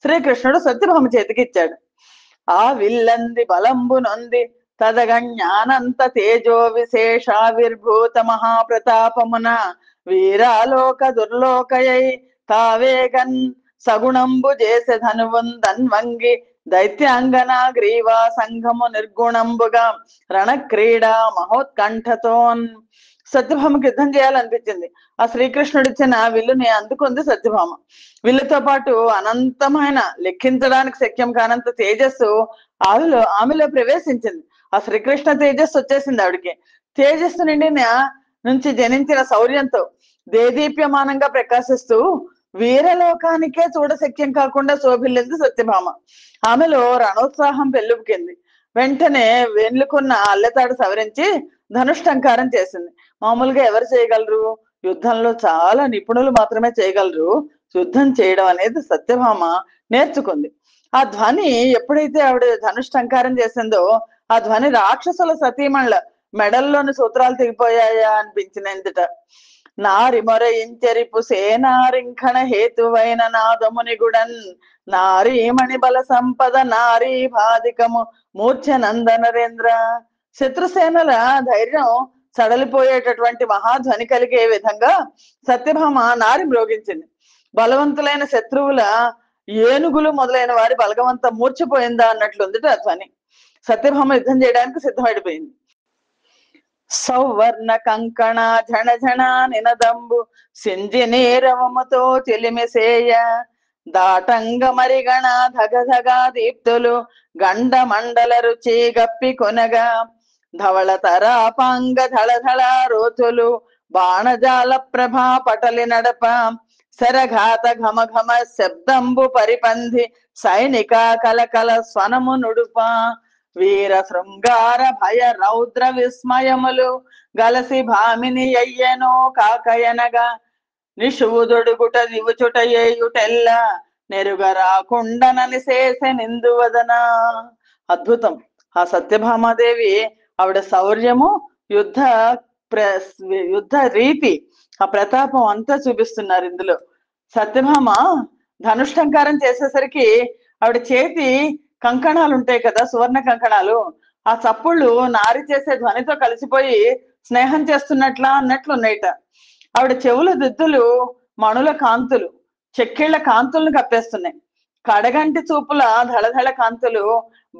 శ్రీకృష్ణుడు సత్యభామ చేతికి ఇచ్చాడు. ఆ విల్లంది బలంబు నొంది తదగజ్ఞానంత తేజో విశేషావిర్భూత మహాప్రతాపమున వీరాలోక దుర్లోకయై తావేగన్ సగుణంబు చేసే ధనువుందన్వంగి దైత్యాంగన గ్రీవా సంఘము నిర్గుణంబుగా రణక్రీడా మహోత్కంఠతోన్. సత్యభామకి యుద్ధం చేయాలనిపించింది. ఆ శ్రీకృష్ణుడిచ్చిన విల్లుని అందుకుంది సత్యభామ. విల్లుతో పాటు అనంతమైన లెక్కించడానికి శక్యం కానంత తేజస్సు ఆమెలో ప్రవేశించింది. ఆ శ్రీకృష్ణ తేజస్సు వచ్చేసింది ఆవిడికి. తేజస్సు నుంచి జనించిన శౌర్యంతో దేదీప్యమానంగా ప్రకాశిస్తూ వీరలోకానికే చూడశక్యం కాకుండా శోభిల్లింది సత్యభామ. ఆమెలో రణోత్సాహం పెళ్ళుపుకింది. వెంటనే వెన్నుకున్న అల్లెతాడు సవరించి ధనుష్టంకారం చేసింది. మామూలుగా ఎవరు చేయగలరు, యుద్ధంలో చాలా నిపుణులు మాత్రమే చేయగలరు. యుద్ధం చేయడం అనేది సత్యభామ నేర్చుకుంది. ఆ ధ్వని ఎప్పుడైతే ఆవిడ ధనుష్టంకారం చేసిందో ఆ ధ్వని రాక్షసుల సతీమణుల మెడల్లోని సూత్రాలు తెగిపోయాయా అనిపించినందుట. నారి మొరయించరిపు సేనారింఖణ హేతువైన నాదమునిగుడన్ నారీమణి బల సంపద నారీ బాధికము మూర్ఛనంద నరేంద్ర. శత్రుసేనల ధైర్యం సడలిపోయేటటువంటి మహాధ్వని కలిగే విధంగా సత్యభామ నారి మ్రోగించింది. బలవంతులైన శత్రువుల ఏనుగులు మొదలైన వారి బలగవంతం మూర్చిపోయిందా అన్నట్లుంది ఆ ధ్వని. సత్యభామ యుద్ధం చేయడానికి సిద్ధమైపోయింది. సౌవర్ణ కంకణ ఝణ ఝణ నినదంబు సింజి నీరవముతో చెలిమిసేయ దాటంగ మరిగణ ధగ ధగ దీప్తులు గండ మండల రుచి గప్పి కొనగా ధవళ తరాపాంగ ధళ ధళ రోతులు బాణజాల ప్రభా పటలి నడప శరఘాత ఘమ ఘమ శబ్దంబు పరిపంధి సైనిక కలకల స్వనము నుడుప వీర శృంగార భయ రౌద్ర విస్మయములు గలసి భామిని అయ్యనో కాకయనగా నిషువుదొడుగుట నివుచుట ఏయుటెల్ల నెరుగరాకుండనని శేష నిందువదన. అద్భుతం. ఆ సత్యభామాదేవి ఆవిడ శౌర్యము, యుద్ధ రీతి, ఆ ప్రతాపం అంతా చూపిస్తున్నారు ఇందులో. సత్యభామ ధనుష్టంకారం చేసేసరికి ఆవిడ చేతి కంకణాలు ఉంటాయి కదా, సువర్ణ కంకణాలు, ఆ చప్పుళ్ళు నారి చేసే ధ్వనితో కలిసిపోయి స్నేహం చేస్తున్నట్లా అన్నట్లు ఉన్నాయిట. ఆవిడ చెవుల దిద్దులు మణుల కాంతులు చెక్కిళ్ల కాంతులను కప్పేస్తున్నాయి. కడగంటి చూపుల ధళధళ కాంతులు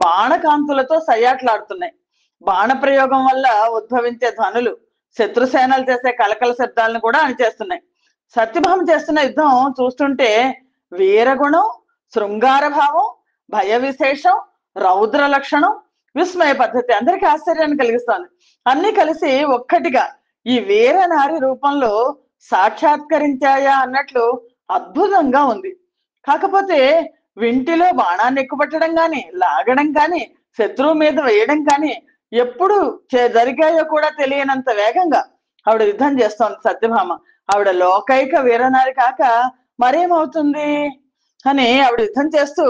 బాణ కాంతులతో సయ్యాట్లాడుతున్నాయి. బాణ ప్రయోగం వల్ల ఉద్భవించే ధ్వనులు శత్రుసేనలు చేసే కలకల శబ్దాలను కూడా అణిచేస్తున్నాయి. సత్యభామ చేస్తున్న యుద్ధం చూస్తుంటే వీరగుణం, శృంగార భావం, భయ విశేషం, రౌద్ర లక్షణం, విస్మయ పద్ధతి అందరికీ ఆశ్చర్యాన్ని కలిగిస్తోంది. అన్ని కలిసి ఒక్కటిగా ఈ వీర నారి రూపంలో సాక్షాత్కరించాయా అన్నట్లు అద్భుతంగా ఉంది. కాకపోతే వింటిలో బాణాన్ని ఎక్కుపట్టడం కానీ, లాగడం కానీ, శత్రువు మీద వేయడం కానీ ఎప్పుడు జరిగాయో కూడా తెలియనంత వేగంగా ఆవిడ యుద్ధం చేస్తోంది సత్యభామ. ఆవిడ లోకైక వీరనారి కాక మరేమవుతుంది అని ఆవిడ యుద్ధం చేస్తూ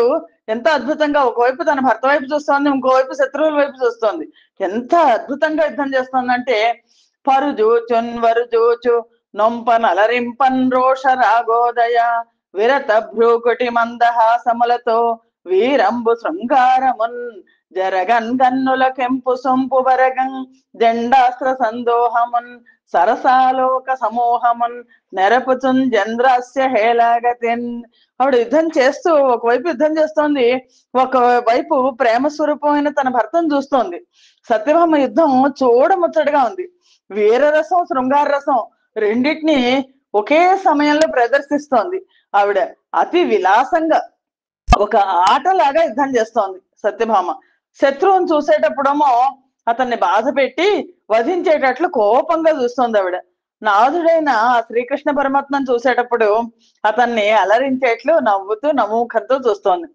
ఎంత అద్భుతంగా ఒకవైపు తన భర్త వైపు చూస్తోంది, ఇంకోవైపు శత్రువుల వైపు చూస్తోంది. ఎంత అద్భుతంగా యుద్ధం చేస్తోందంటే పరుజూచున్ వరుజూచు నొంపన్ అలరింపన్ రోష రాగోదయ విరత భ్రూకుటి మందహాసములతో వీరంబు శృంగారమున్ జరగన్ గన్నుల కెంపు సొంపు బరగం జెండాస్త్ర సందోహమున్ సరసాలోక సమూహమున్ నెరపుచున్ చంద్రాస్య హేలాగతిన్. ఆవిడ యుద్ధం చేస్తూ ఒకవైపు యుద్ధం చేస్తోంది, ఒకవైపు ప్రేమ స్వరూపమైన తన భర్తను చూస్తోంది. సత్యభామ యుద్ధం చూడముచ్చటగా ఉంది. వీరరసం, శృంగార రసం రెండింటిని ఒకే సమయంలో ప్రదర్శిస్తోంది. ఆవిడ అతి విలాసంగా ఒక ఆటలాగా యుద్ధం చేస్తోంది సత్యభామ. శత్రువుని చూసేటప్పుడేమో అతన్ని బాధ పెట్టి వధించేటట్లు కోపంగా చూస్తోంది ఆవిడ. నాథుడైన శ్రీకృష్ణ పరమాత్మను చూసేటప్పుడు అతన్ని అలరించేట్లు నవ్వుతూ నమూఖంతో చూస్తోంది.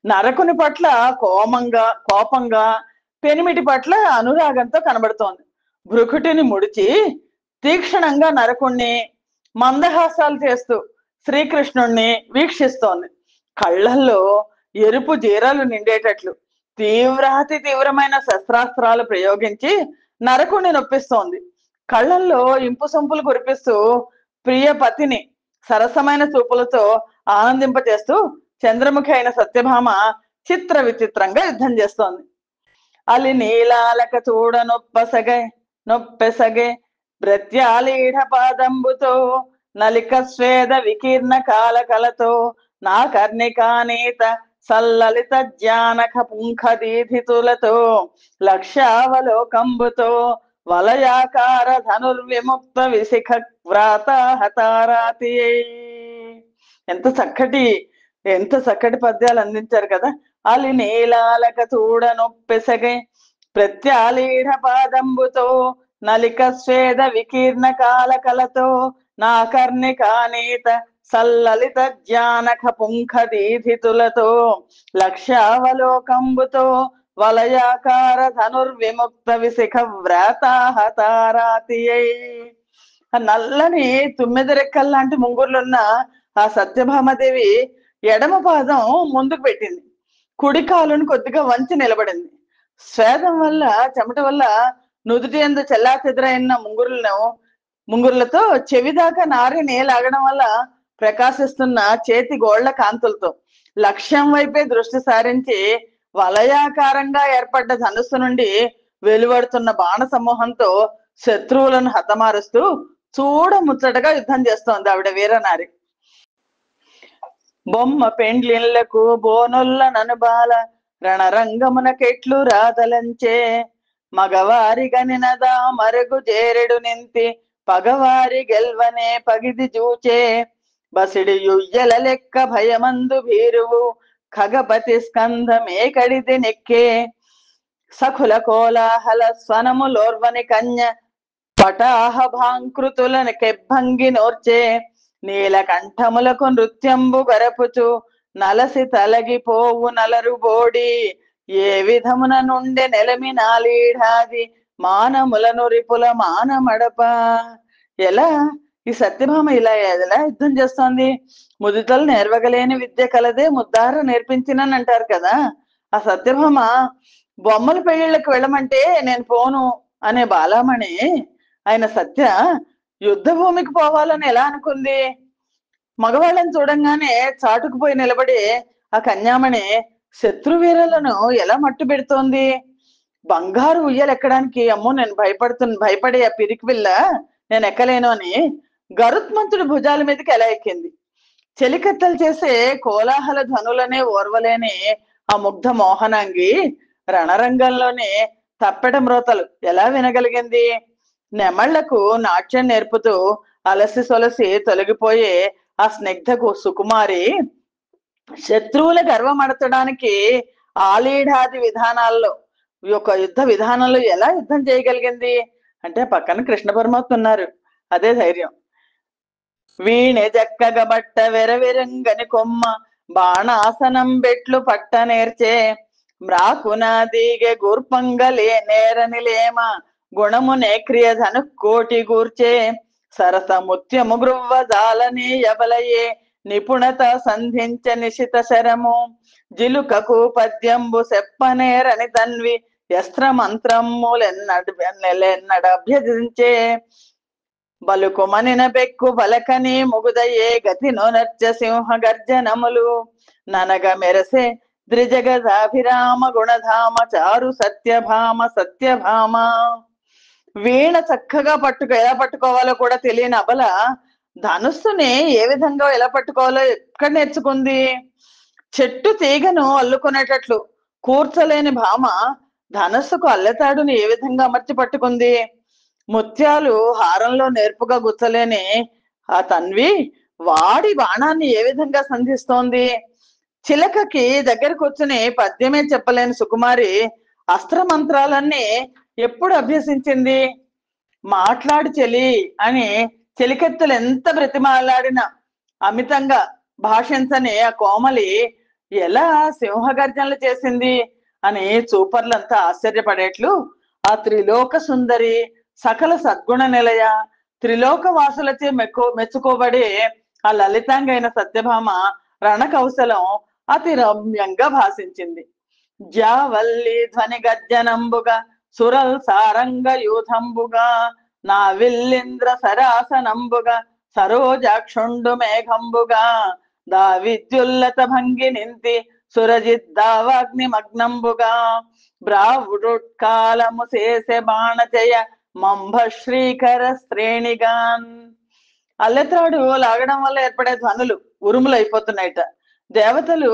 నరకుని పట్ల కోపంగా, పెనిమిటి పట్ల అనురాగంతో కనబడుతోంది. భృకుటిని ముడిచి తీక్షణంగా నరకుణ్ణి మందహాసాలు చేస్తూ శ్రీకృష్ణుణ్ణి వీక్షిస్తోంది. కళ్ళల్లో ఎరుపు జీరాలు నిండేటట్లు తీవ్రమైన శస్త్రాస్త్రాలు ప్రయోగించి నరకుణ్ణి నొప్పిస్తోంది. కళ్ళల్లో ఇంపు సొంపులు కురిపిస్తూ ప్రియ పతిని సరసమైన చూపులతో ఆనందింపచేస్తూ చంద్రముఖి అయిన సత్యభామ చిత్ర విచిత్రంగా యుద్ధం చేస్తోంది. అలి నీలాలక చూడ నొప్పెసగే ప్రత్యాలీఢ పాదంబుతో నలిక స్వేద వికీర్ణ కాలకలతో నా కర్ణికానీత సల్లలిత జ్ఞానక పుంఖదీధితులతో లక్ష్యావలోకంబుతో వలయాకార ధనుర్విముక్త విశిఖ వ్రాత హతారాతి. ఎంత చక్కటి పద్యాలు అందించారు కదా. అలి నీలాలక చూడ నొప్పెసగే ప్రత్యాలీఢ పాదంబుతో నలిక స్వేద వికీర్ణ కాలకలతో నా కర్ణికానీత సల్లలిత జ్ఞానక పుంఖదీధితులతో లక్ష్యావలోకంబుతో వలయాకార ధనుర్విముక్త విశిఖ వ్రాతాహతారాతి. నల్లని తుమ్మెద రెక్కల్లాంటి ముంగుర్లున్న ఆ సత్యభామదేవి ఎడమ పాదం ముందుకు పెట్టింది. కుడి కాలును కొద్దిగా వంచి నిలబడింది. స్వేదం వల్ల, చెమట వల్ల నుదుటి యందు చెల్లాచెదరైన ముంగురులతో చెవిదాకా నారిని లాగడం వల్ల ప్రకాశిస్తున్న చేతి గోళ్ల కాంతులతో లక్ష్యం వైపే దృష్టి సారించి వలయాకారంగా ఏర్పడ్డ ధనుస్సు నుండి వెలువడుతున్న బాణ సమూహంతో శత్రువులను హతమారుస్తూ చూడముచ్చటగా యుద్ధం చేస్తోంది ఆవిడ వీరనారి. బొమ్మ పెండ్లిళ్లకు బోనొల్ల ననుబాల రణరంగమునకెట్లు రాదలంచే మగవారి గనినదా మరుగు జేరెడు నింతి పగవారి గెల్వనే పగిది జూచే బసిడి యుయ్యల లెక్క భయమందు భీరువు ఖగపతి స్కంధమే కడిది నెక్కే సఖుల కోలాహల స్వనములోర్వని కన్య పటాహ భాంకృతులను కెబ్భంగి నోర్చే నీలకంఠములకు నృత్యంబు గరపుచు నలసి తలగిపోవు నలరు బోడి ఏ విధమున నుండి నెలమి నాలీఢాది మానములను రిపుల మానమడప. ఎలా ఈ సత్యభామ ఎలా యుద్ధం చేస్తోంది? ముదితలు నేర్వగలేని విద్య కలదే ముద్దార నేర్పించినని అంటారు కదా. ఆ సత్యభామ బొమ్మల పెళ్లిళ్ళకి వెళ్ళమంటే నేను పోను అనే బాలామణి ఆయన సత్య యుద్ధ భూమికి పోవాలని ఎలా అనుకుంది? మగవాళ్ళని చూడంగానే చాటుకుపోయి నిలబడి ఆ కన్యామణి శత్రువీరులను ఎలా మట్టు పెడుతోంది? బంగారు ఉయ్యలు ఎక్కడానికి అమ్మో నేను భయపడే ఆ పిరికి పిల్ల నేను ఎక్కలేను అని గరుత్మంతుడి భుజాల మీదకి ఎలా ఎక్కింది? చెలికత్తలు చేసే కోలాహల ధ్వనులనే ఓర్వలేని ఆ ముగ్ధ మోహనాంగి రణరంగంలోనే తప్పెట మ్రోతలు ఎలా వినగలిగింది? నెమళ్లకు నాట్యం నేర్పుతూ అలసి సొలసి తొలగిపోయే ఆ స్నిగ్ధకు సుకుమారి శత్రువుల గర్వమడచడానికి ఆలీఢాది విధానాల్లో ఒక యుద్ధ విధానంలో ఎలా యుద్ధం చేయగలిగింది అంటే పక్కన కృష్ణ పరమాత్మ ఉన్నారు, అదే ధైర్యం. వీణె జక్కగబట్ట వెరవిరంగని కొమ్మ బాణాసనం బెట్లు పట్ట నేర్చే మ్రాకున దీగె గూర్పంగలే నేరనిలేమ గుణమునే క్రియధను కోటి గూర్చే సరస ముత్యము గృవ్వ జాలని యబలయే నిపుణత సంధించ నిశిత శరము జిలుకకు పద్యంబు సెప్పనేరని తన్వి యస్త్ర మంత్రములెన్నడభ్యసించే బలుకుమనిన బెక్కు బలకని ముగుదయే గతి నొనర్చ సింహ గర్జనములు ననగ మెరసే ద్రిజగదాభిరామ గుణధామ చారు సత్యభామ. వీణ చక్కగా ఎలా పట్టుకోవాలో కూడా తెలియని అబల ధనుస్సుని ఏ విధంగా ఎలా పట్టుకోవాలో ఎక్కడ నేర్చుకుంది? చెట్టు తీగను అల్లుకునేటట్లు కూర్చలేని భామ ధనస్సుకు అల్లెతాడుని ఏ విధంగా అమర్చి పట్టుకుంది? ముత్యాలు హారంలో నేర్పుగా గుచ్చలేని ఆ తన్వి వాడి బాణాన్ని ఏ విధంగా సంధిస్తోంది? చిలకకి దగ్గర కూర్చుని పద్యమే చెప్పలేని సుకుమారి అస్త్ర మంత్రాలన్నీ ఎప్పుడు అభ్యసించింది? మాట్లాడు చెలి అని చెలికెత్తులు ఎంత బ్రతిమాలాడినా అమితంగా భాషించని ఆ కోమలి ఎలా సింహగర్జనలు చేసింది అని చూపర్లంతా ఆశ్చర్యపడేట్లు ఆ త్రిలోక సుందరి, సకల సద్గుణ నిలయ, త్రిలోక వాసులచే మెచ్చుకోబడే ఆ లలితాంగైన సత్యభామ రణకౌశలం అతి రమ్యంగా భాషించింది. జావల్లి ధ్వని గర్జనంబుగా సురల్ సారంగ యూథంబుగా నా విల్లింద్ర సరాసనంబుగా సరోజాక్షుండు మేఘంబుగా దా విద్యుల్లత భంగి నింతి సురజిద్దావాగ్ని మగ్నంబుగా బ్రావుడుట్కాలము చేసే బాణజయ మంభ శ్రీకర శ్రేణిగాన్. అల్లెత్రాడు లాగడం వల్ల ఏర్పడే ధ్వనులు ఉరుములు అయిపోతున్నాయట. దేవతలు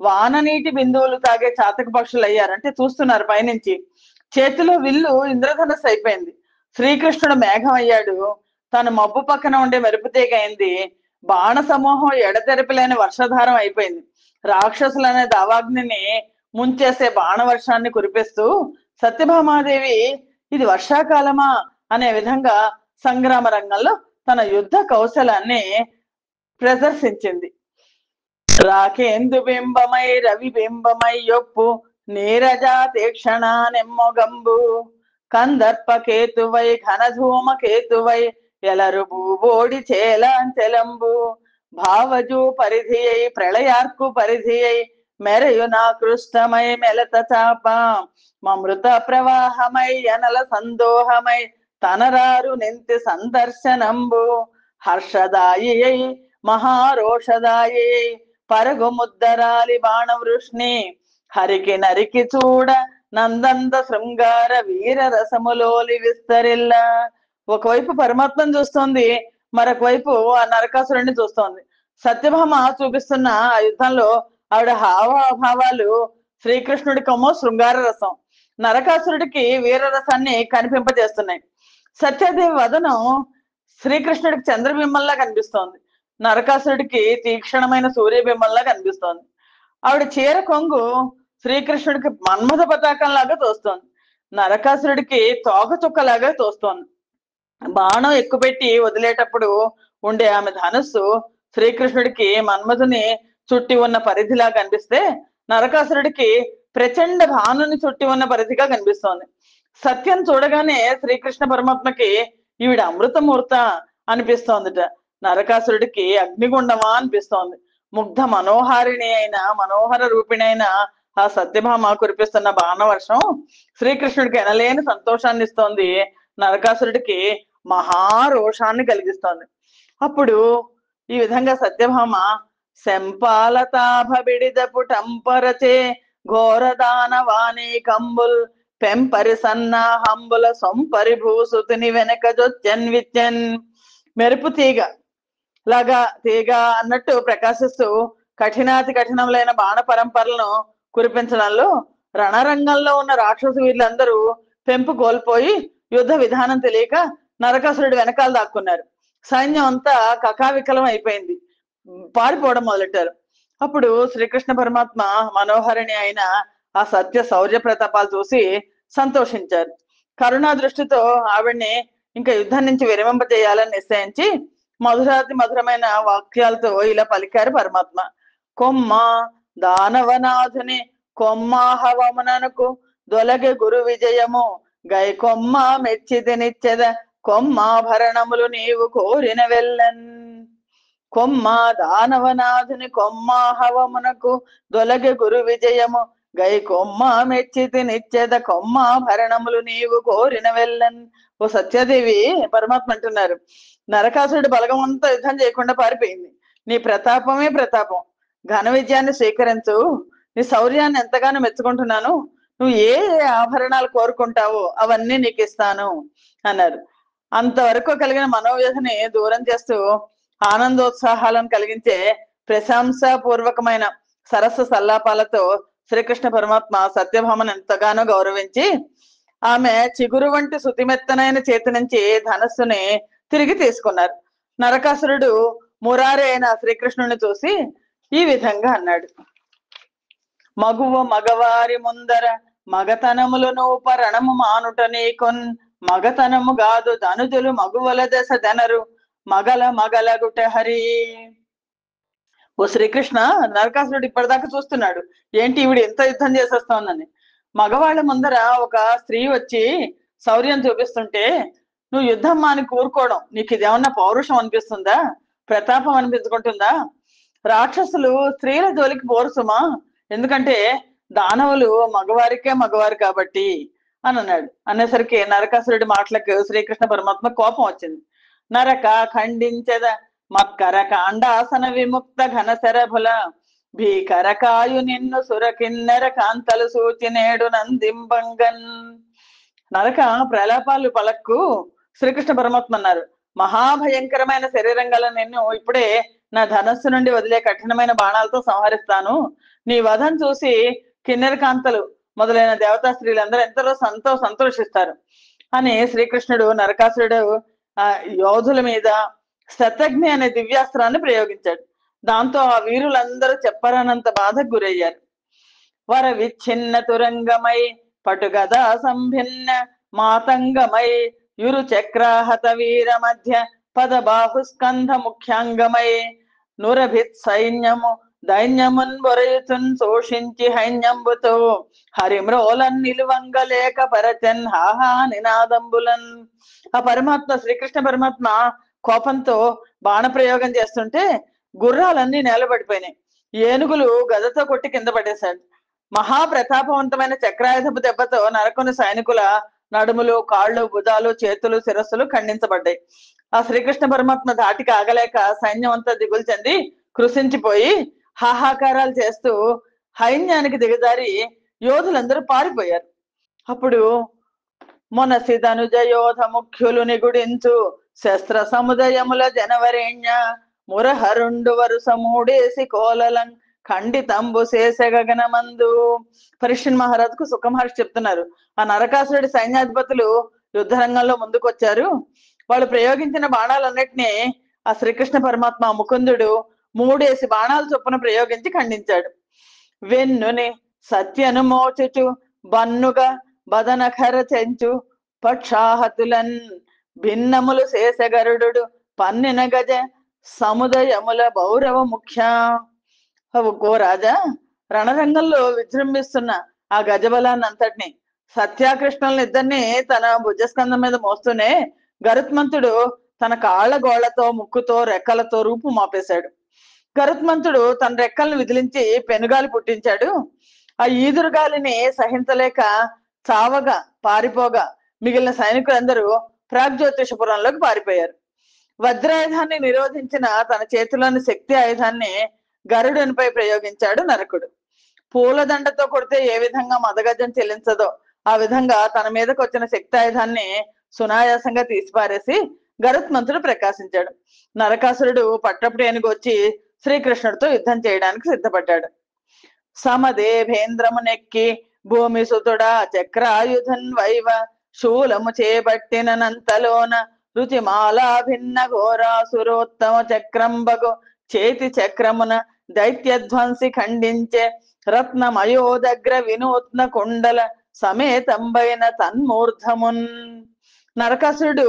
వాననీటి బిందువులు తాగే చాతక పక్షులు అయ్యారు. అంటే చూస్తున్నారు పైనుంచి. చేతిలో విల్లు ఇంద్రధనస్సు అయిపోయింది. శ్రీకృష్ణుడు మేఘం అయ్యాడు. తను మబ్బు పక్కన ఉండే మెరుపుతీగ అయింది. బాణ సమూహం ఎడతెరపిలేని వర్షధారం అయిపోయింది. రాక్షసులనే దావాగ్నిని ముంచేసే బాణవర్షాన్ని కురిపిస్తూ సత్యభామాదేవి ఇది వర్షాకాలమా అనే విధంగా సంగ్రామ రంగంలో తన యుద్ధ కౌశలాన్ని ప్రదర్శించింది. రాకేందు బింబమై రవి బింబమై యొప్పు నీరజా తీక్షణ నెమ్మొగంబు కందర్ప కేతువై ఘనధూమ కేతువై ఎలరు భూబోడి చేలాంచెలంబు భావజు పరిధి అయి ప్రళయార్కు పరిధి అయి మెరయు నా కృష్టమై మెలత చాప మమృత ప్రవాహమై అనల సందోహమై తనరారు నింతి సందర్శనంబు హర్షదాయి మహారోషదాయి పరగు ముద్దరాలి బాణవృష్ణి హరికి నరికి చూడ నందంద శృంగార వీర రసములోలి విస్తరిల్ల. ఒకవైపు పరమాత్మను చూస్తోంది, మరొక వైపు ఆ నరకాసురుణ్ణి చూస్తోంది. సత్యభామ చూపిస్తున్న ఆ యుద్ధంలో ఆవిడ హావభావాలు శ్రీకృష్ణుడికేమో శృంగార రసం, నరకాసురుడికి వీరరసాన్ని కనిపింపజేస్తున్నాయి. సత్యదేవి వదనం శ్రీకృష్ణుడికి చంద్రబింబంలా కనిపిస్తోంది, నరకాసురుడికి తీక్షణమైన సూర్యబింబంలా కనిపిస్తోంది. ఆవిడ చీర కొంగు శ్రీకృష్ణుడికి మన్మథ పతాకంలాగా తోస్తోంది, నరకాసురుడికి తోక చుక్కలాగా తోస్తోంది. బాణం ఎక్కుపెట్టి వదిలేటప్పుడు ఉండే ఆమె ధనుస్సు శ్రీకృష్ణుడికి మన్మధుని చుట్టి ఉన్న పరిధిలా కనిపిస్తే నరకాసురుడికి ప్రచండ భానుని చుట్టి ఉన్న పరిధిగా కనిపిస్తోంది. సత్యం చూడగానే శ్రీకృష్ణ పరమాత్మకి ఈవిడ అమృతమూర్త అనిపిస్తోందిట, నరకాసురుడికి అగ్నిగుండమా అనిపిస్తోంది. ముగ్ధ మనోహారిణి అయిన మనోహర రూపిణి అయిన ఆ సత్యభామ కురిపిస్తున్న బాణవర్షం శ్రీకృష్ణుడికి ఎనలేని సంతోషాన్ని ఇస్తోంది, నరకాసురుడికి మహారోషాన్ని కలిగిస్తోంది. అప్పుడు ఈ విధంగా సత్యభామ శంపాలతాభ బిడిదపు టంపరచే ఘోరదానవాణి కంబుల్ పెంపరి సన్నాహంబుల సొంపరి భూసుతిని వెనక జొచ్చన్ విచ్చన్. మెరుపు తీగ లాగా తీగ అన్నట్టు ప్రకాశిస్తూ కఠినాతి కఠినములైన బాణ పరంపరలను కురిపించడంలో రణరంగంలో ఉన్న రాక్షసు వీళ్ళందరూ పెంపు కోల్పోయి యుద్ధ విధానం తెలియక నరకాసురుడు వెనకాల దాక్కున్నారు. సైన్యం అంతా కకావికలం అయిపోయింది, పారిపోవడం మొదలెట్టారు. అప్పుడు శ్రీకృష్ణ పరమాత్మ మనోహరిణి అయిన ఆ సత్య శౌర్య ప్రతాపాలు చూసి సంతోషించారు. కరుణా దృష్టితో ఆవిడ్ని ఇంకా యుద్ధం నుంచి విరమింపజేయాలని నిశ్చయించి మధురాతి మధురమైన వాక్యాలతో ఇలా పలికారు పరమాత్మ. కొమ్మ దానవనాథుని కొమ్మాహవమునకు దొలగె గురు విజయము గై కొమ్మ మెచ్చిది నిచ్చెద కొమ్మాభరణములు నీవు కోరిన వెళ్ళన్. కొమ్మ దానవనాథుని కొమ్మాహవమునకు దొలగె గురు విజయము గై కొమ్మ మెచ్చితి నిచ్చెద కొమ్మాభరణములు నీవు కోరిన వెళ్ళన్. ఓ సత్యాదేవి పరమాత్మ అంటున్నారు, నరకాసురుడు బలగం అంతా యుద్ధం చేయకుండా పారిపోయింది, నీ ప్రతాపమే ప్రతాపం, ఘన విజయాన్ని స్వీకరించు, నీ శౌర్యాన్ని ఎంతగానో మెచ్చుకుంటున్నాను, నువ్వు ఏ ఆభరణాలు కోరుకుంటావో అవన్నీ నీకు ఇస్తాను అన్నారు. అంతవరకు కలిగిన మనోవ్యధని దూరం చేస్తూ ఆనందోత్సాహాలను కలిగించే ప్రశంసాపూర్వకమైన సరస్సు సల్లాపాలతో శ్రీకృష్ణ పరమాత్మ సత్యభామను ఎంతగానో గౌరవించి ఆమె చిగురు వంటి శుతిమెత్తనైన చేతి నుంచి ధనస్సుని తిరిగి తీసుకున్నారు. నరకాసురుడు మురారి అయిన శ్రీకృష్ణుని చూసి ఈ విధంగా అన్నాడు, మగువ మగవారి ముందర మగతనములను పరణము మానుట నీకొన్ మగతనము గాదు ధనుజులు మగువల దశ ధనరు మగల మగలగుట హరి. ఓ శ్రీకృష్ణ, నరకాసురుడు ఇప్పటిదాకా చూస్తున్నాడు, ఏంటి ఈవిడ ఎంత యుద్ధం చేసేస్తోందని. మగవాళ్ళ ముందర ఒక స్త్రీ వచ్చి శౌర్యం చూపిస్తుంటే నువ్వు యుద్ధం మాని కూరుకోవడం, నీకు ఇదేమన్నా పౌరుషం అనిపిస్తుందా, ప్రతాపం అనిపించుకుంటుందా? రాక్షసులు స్త్రీల జోలికి పోరు సుమా, ఎందుకంటే దానవులు మగవారికే మగవారు కాబట్టి అని అన్నాడు. అనేసరికి నరకాసురుడి మాటలకు శ్రీకృష్ణ పరమాత్మ కోపం వచ్చింది. నరక ఖండించద మక్కర కాండాసన విముక్త ఘన శరభుల భీకర కాయు నిన్ను సురకిన్నెర కాంతలు సూచి నేడు నందింబంగన్. నరక ప్రలాపాలు పలక్కు శ్రీకృష్ణ పరమాత్మ అన్నారు, మహాభయంకరమైన శరీరం గల నిన్ను ఇప్పుడే నా ధనస్సు నుండి వదిలే కఠినమైన బాణాలతో సంహరిస్తాను. నీ వధం చూసి కిన్నెర కాంతలు మొదలైన దేవతా స్త్రీలందరూ ఎంతో సంతోషిస్తారు అని శ్రీకృష్ణుడు నరకాసురుడు యోధుల మీద శతఘ్ని అనే దివ్యాస్త్రాన్ని ప్రయోగించాడు. దాంతో ఆ వీరులందరూ చెప్పరానంత బాధకు గురయ్యారు. వర విచ్ఛిన్న తురంగమై పటుగదా సంభిన్న మాతంగమై యురు చక్రాహత వీర మధ్య పద బాహుస్కంధ ముఖ్యాంగమై నురభిత్ సైన్యము దైన్యమున్ బొరయుచున్ శోషించి హైన్యంబుతో హరిమ్రోలన్ నిలువంగలేక పరచన్ హాహా నినాదంబులన్. ఆ పరమాత్మ శ్రీకృష్ణ పరమాత్మ కోపంతో బాణప్రయోగం చేస్తుంటే గుర్రాలన్నీ నేలబడిపోయినాయి. ఏనుగులు గదతో కొట్టి కింద పడేశాడు. మహాప్రతాపవంతమైన చక్రాయుధపు దెబ్బతో నరకుని సైనికుల నడుములు, కాళ్ళు, భుజాలు, చేతులు, శిరస్సులు ఖండించబడ్డాయి. ఆ శ్రీకృష్ణ పరమాత్మ ధాటికి ఆగలేక సైన్యం అంతా దిగులు చెంది కృషించిపోయి హాహాకారాలు చేస్తూ హైన్యానికి దిగజారి యోధులందరూ పారిపోయారు. అప్పుడు మొనసి ధనుజ యోధ ముఖ్యులు నిగుడించు శస్త్ర సముదయముల జనవరేణ్య మురహరుండు వరుస మూడేసి కోలలం ఖండితంబు శేష గగనమందు. పరీక్షణ్ మహారాజుకు సుఖమహర్షి చెప్తున్నారు, ఆ నరకాసురుడి సైన్యాధిపతులు యుద్ధ రంగంలో ముందుకొచ్చారు. వాళ్ళు ప్రయోగించిన బాణాలన్నిటినీ ఆ శ్రీకృష్ణ పరమాత్మ ముకుందుడు 3 బాణాలు చొప్పున ప్రయోగించి ఖండించాడు. వెన్నుని సత్యను మోచుచు బన్నుగా బదనఖర చెంచు పక్షాహతులన్ భిన్నములు శేషగరుడు పన్నిన గజ సముదయముల భౌరవ ముఖ్య. గో రాజా, రణరంగంలో విజృంభిస్తున్న ఆ గజబలాన్ని అంతటిని సత్యాకృష్ణులను ఇద్దరిని తన భుజస్కంధం మీద మోస్తూనే గరుత్మంతుడు తన కాళ్ళ గోళ్లతో, ముక్కుతో, రెక్కలతో రూపు మాపేశాడు. గరుత్మంతుడు తన రెక్కలను విదిలించి పెనుగాలి పుట్టించాడు. ఆ ఈదురుగాలిని సహించలేక చావగా పారిపోగా మిగిలిన సైనికులందరూ ప్రాగ్జ్యోతిషపురంలోకి పారిపోయారు. వజ్రాయుధాన్ని నిరోధించిన తన చేతిలోని శక్తి ఆయుధాన్ని గరుడునిపై ప్రయోగించాడు నరకుడు. పూలదండతో కొడితే ఏ విధంగా మదగజం చెల్లించదో ఆ విధంగా తన మీదకి వచ్చిన శక్తి ఆయుధాన్ని సునాయాసంగా తీసిపారేసి గరుత్మంతుడు ప్రకాశించాడు. నరకాసురుడు పట్టపుడు ఏనుగు వచ్చి శ్రీకృష్ణుడితో యుద్ధం చేయడానికి సిద్ధపడ్డాడు. సమదేభేంద్రమునెక్కి భూమి సుతుడా చక్రాయుధన్ వైవ శూలము చేపట్టినంతలోన రుచిమాలా భిన్న ఘోరాసురోత్తమ చక్రంబగు చేతి చక్రమున దైత్యధ్వంసి ఖండించే రత్నమయోదగ్ర వినూత్న కుండల సమేతంబైన తన్మూర్ధమున్. నరకాసురుడు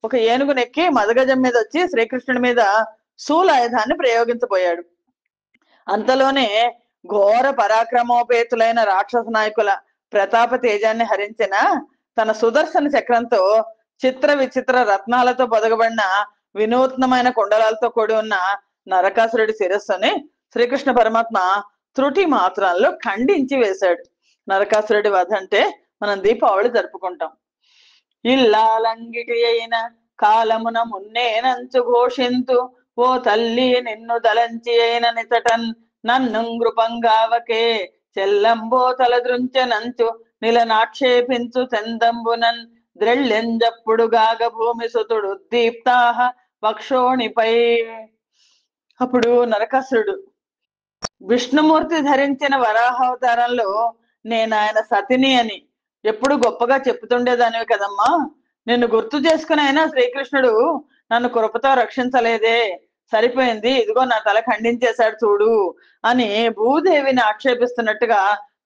ఒక ఏనుగునెక్కి మదగజం మీద వచ్చి శ్రీకృష్ణుడి మీద శూలాయుధాన్ని ప్రయోగించబోయాడు. అంతలోనే ఘోర పరాక్రమోపేతులైన రాక్షస నాయకుల ప్రతాప తేజాన్ని హరించిన తన సుదర్శన చక్రంతో చిత్ర విచిత్ర రత్నాలతో పొదగబడిన వినూత్నమైన కుండలాలతో కూడి ఉన్న నరకాసురుడి శిరస్సుని శ్రీకృష్ణ పరమాత్మ త్రుటి మాత్రంలో ఖండించి వేశాడు. నరకాసురుడి వధ అంటే మనం దీపావళి జరుపుకుంటాం. ఇల్లాలంగిటి అయిన కాలమున మున్నేనంచు ఘోషింతు ఓ తల్లి నిన్ను దలంచి అయిన నితటన్ నన్ను గృపంగావకే చెల్లంబో తలదృంచెనంచు నిలనాక్షేపించు చందంబునన్ ద్రెళ్ళెంజప్పుడుగాగ భూమి సుతుడు దీప్తాహ వక్షోణిపై. అప్పుడు నరకాసురుడు విష్ణుమూర్తి ధరించిన వరాహావతారంలో నేను ఆయన సతిని అని ఎప్పుడు గొప్పగా చెప్పుతుండేదానివి కదమ్మా, నిన్ను గుర్తు చేసుకుని అయినా శ్రీకృష్ణుడు నన్ను కృపతో రక్షించలేదే, సరిపోయింది, ఇదిగో నా తల ఖండించేశాడు చూడు అని భూదేవిని ఆక్షేపిస్తున్నట్టుగా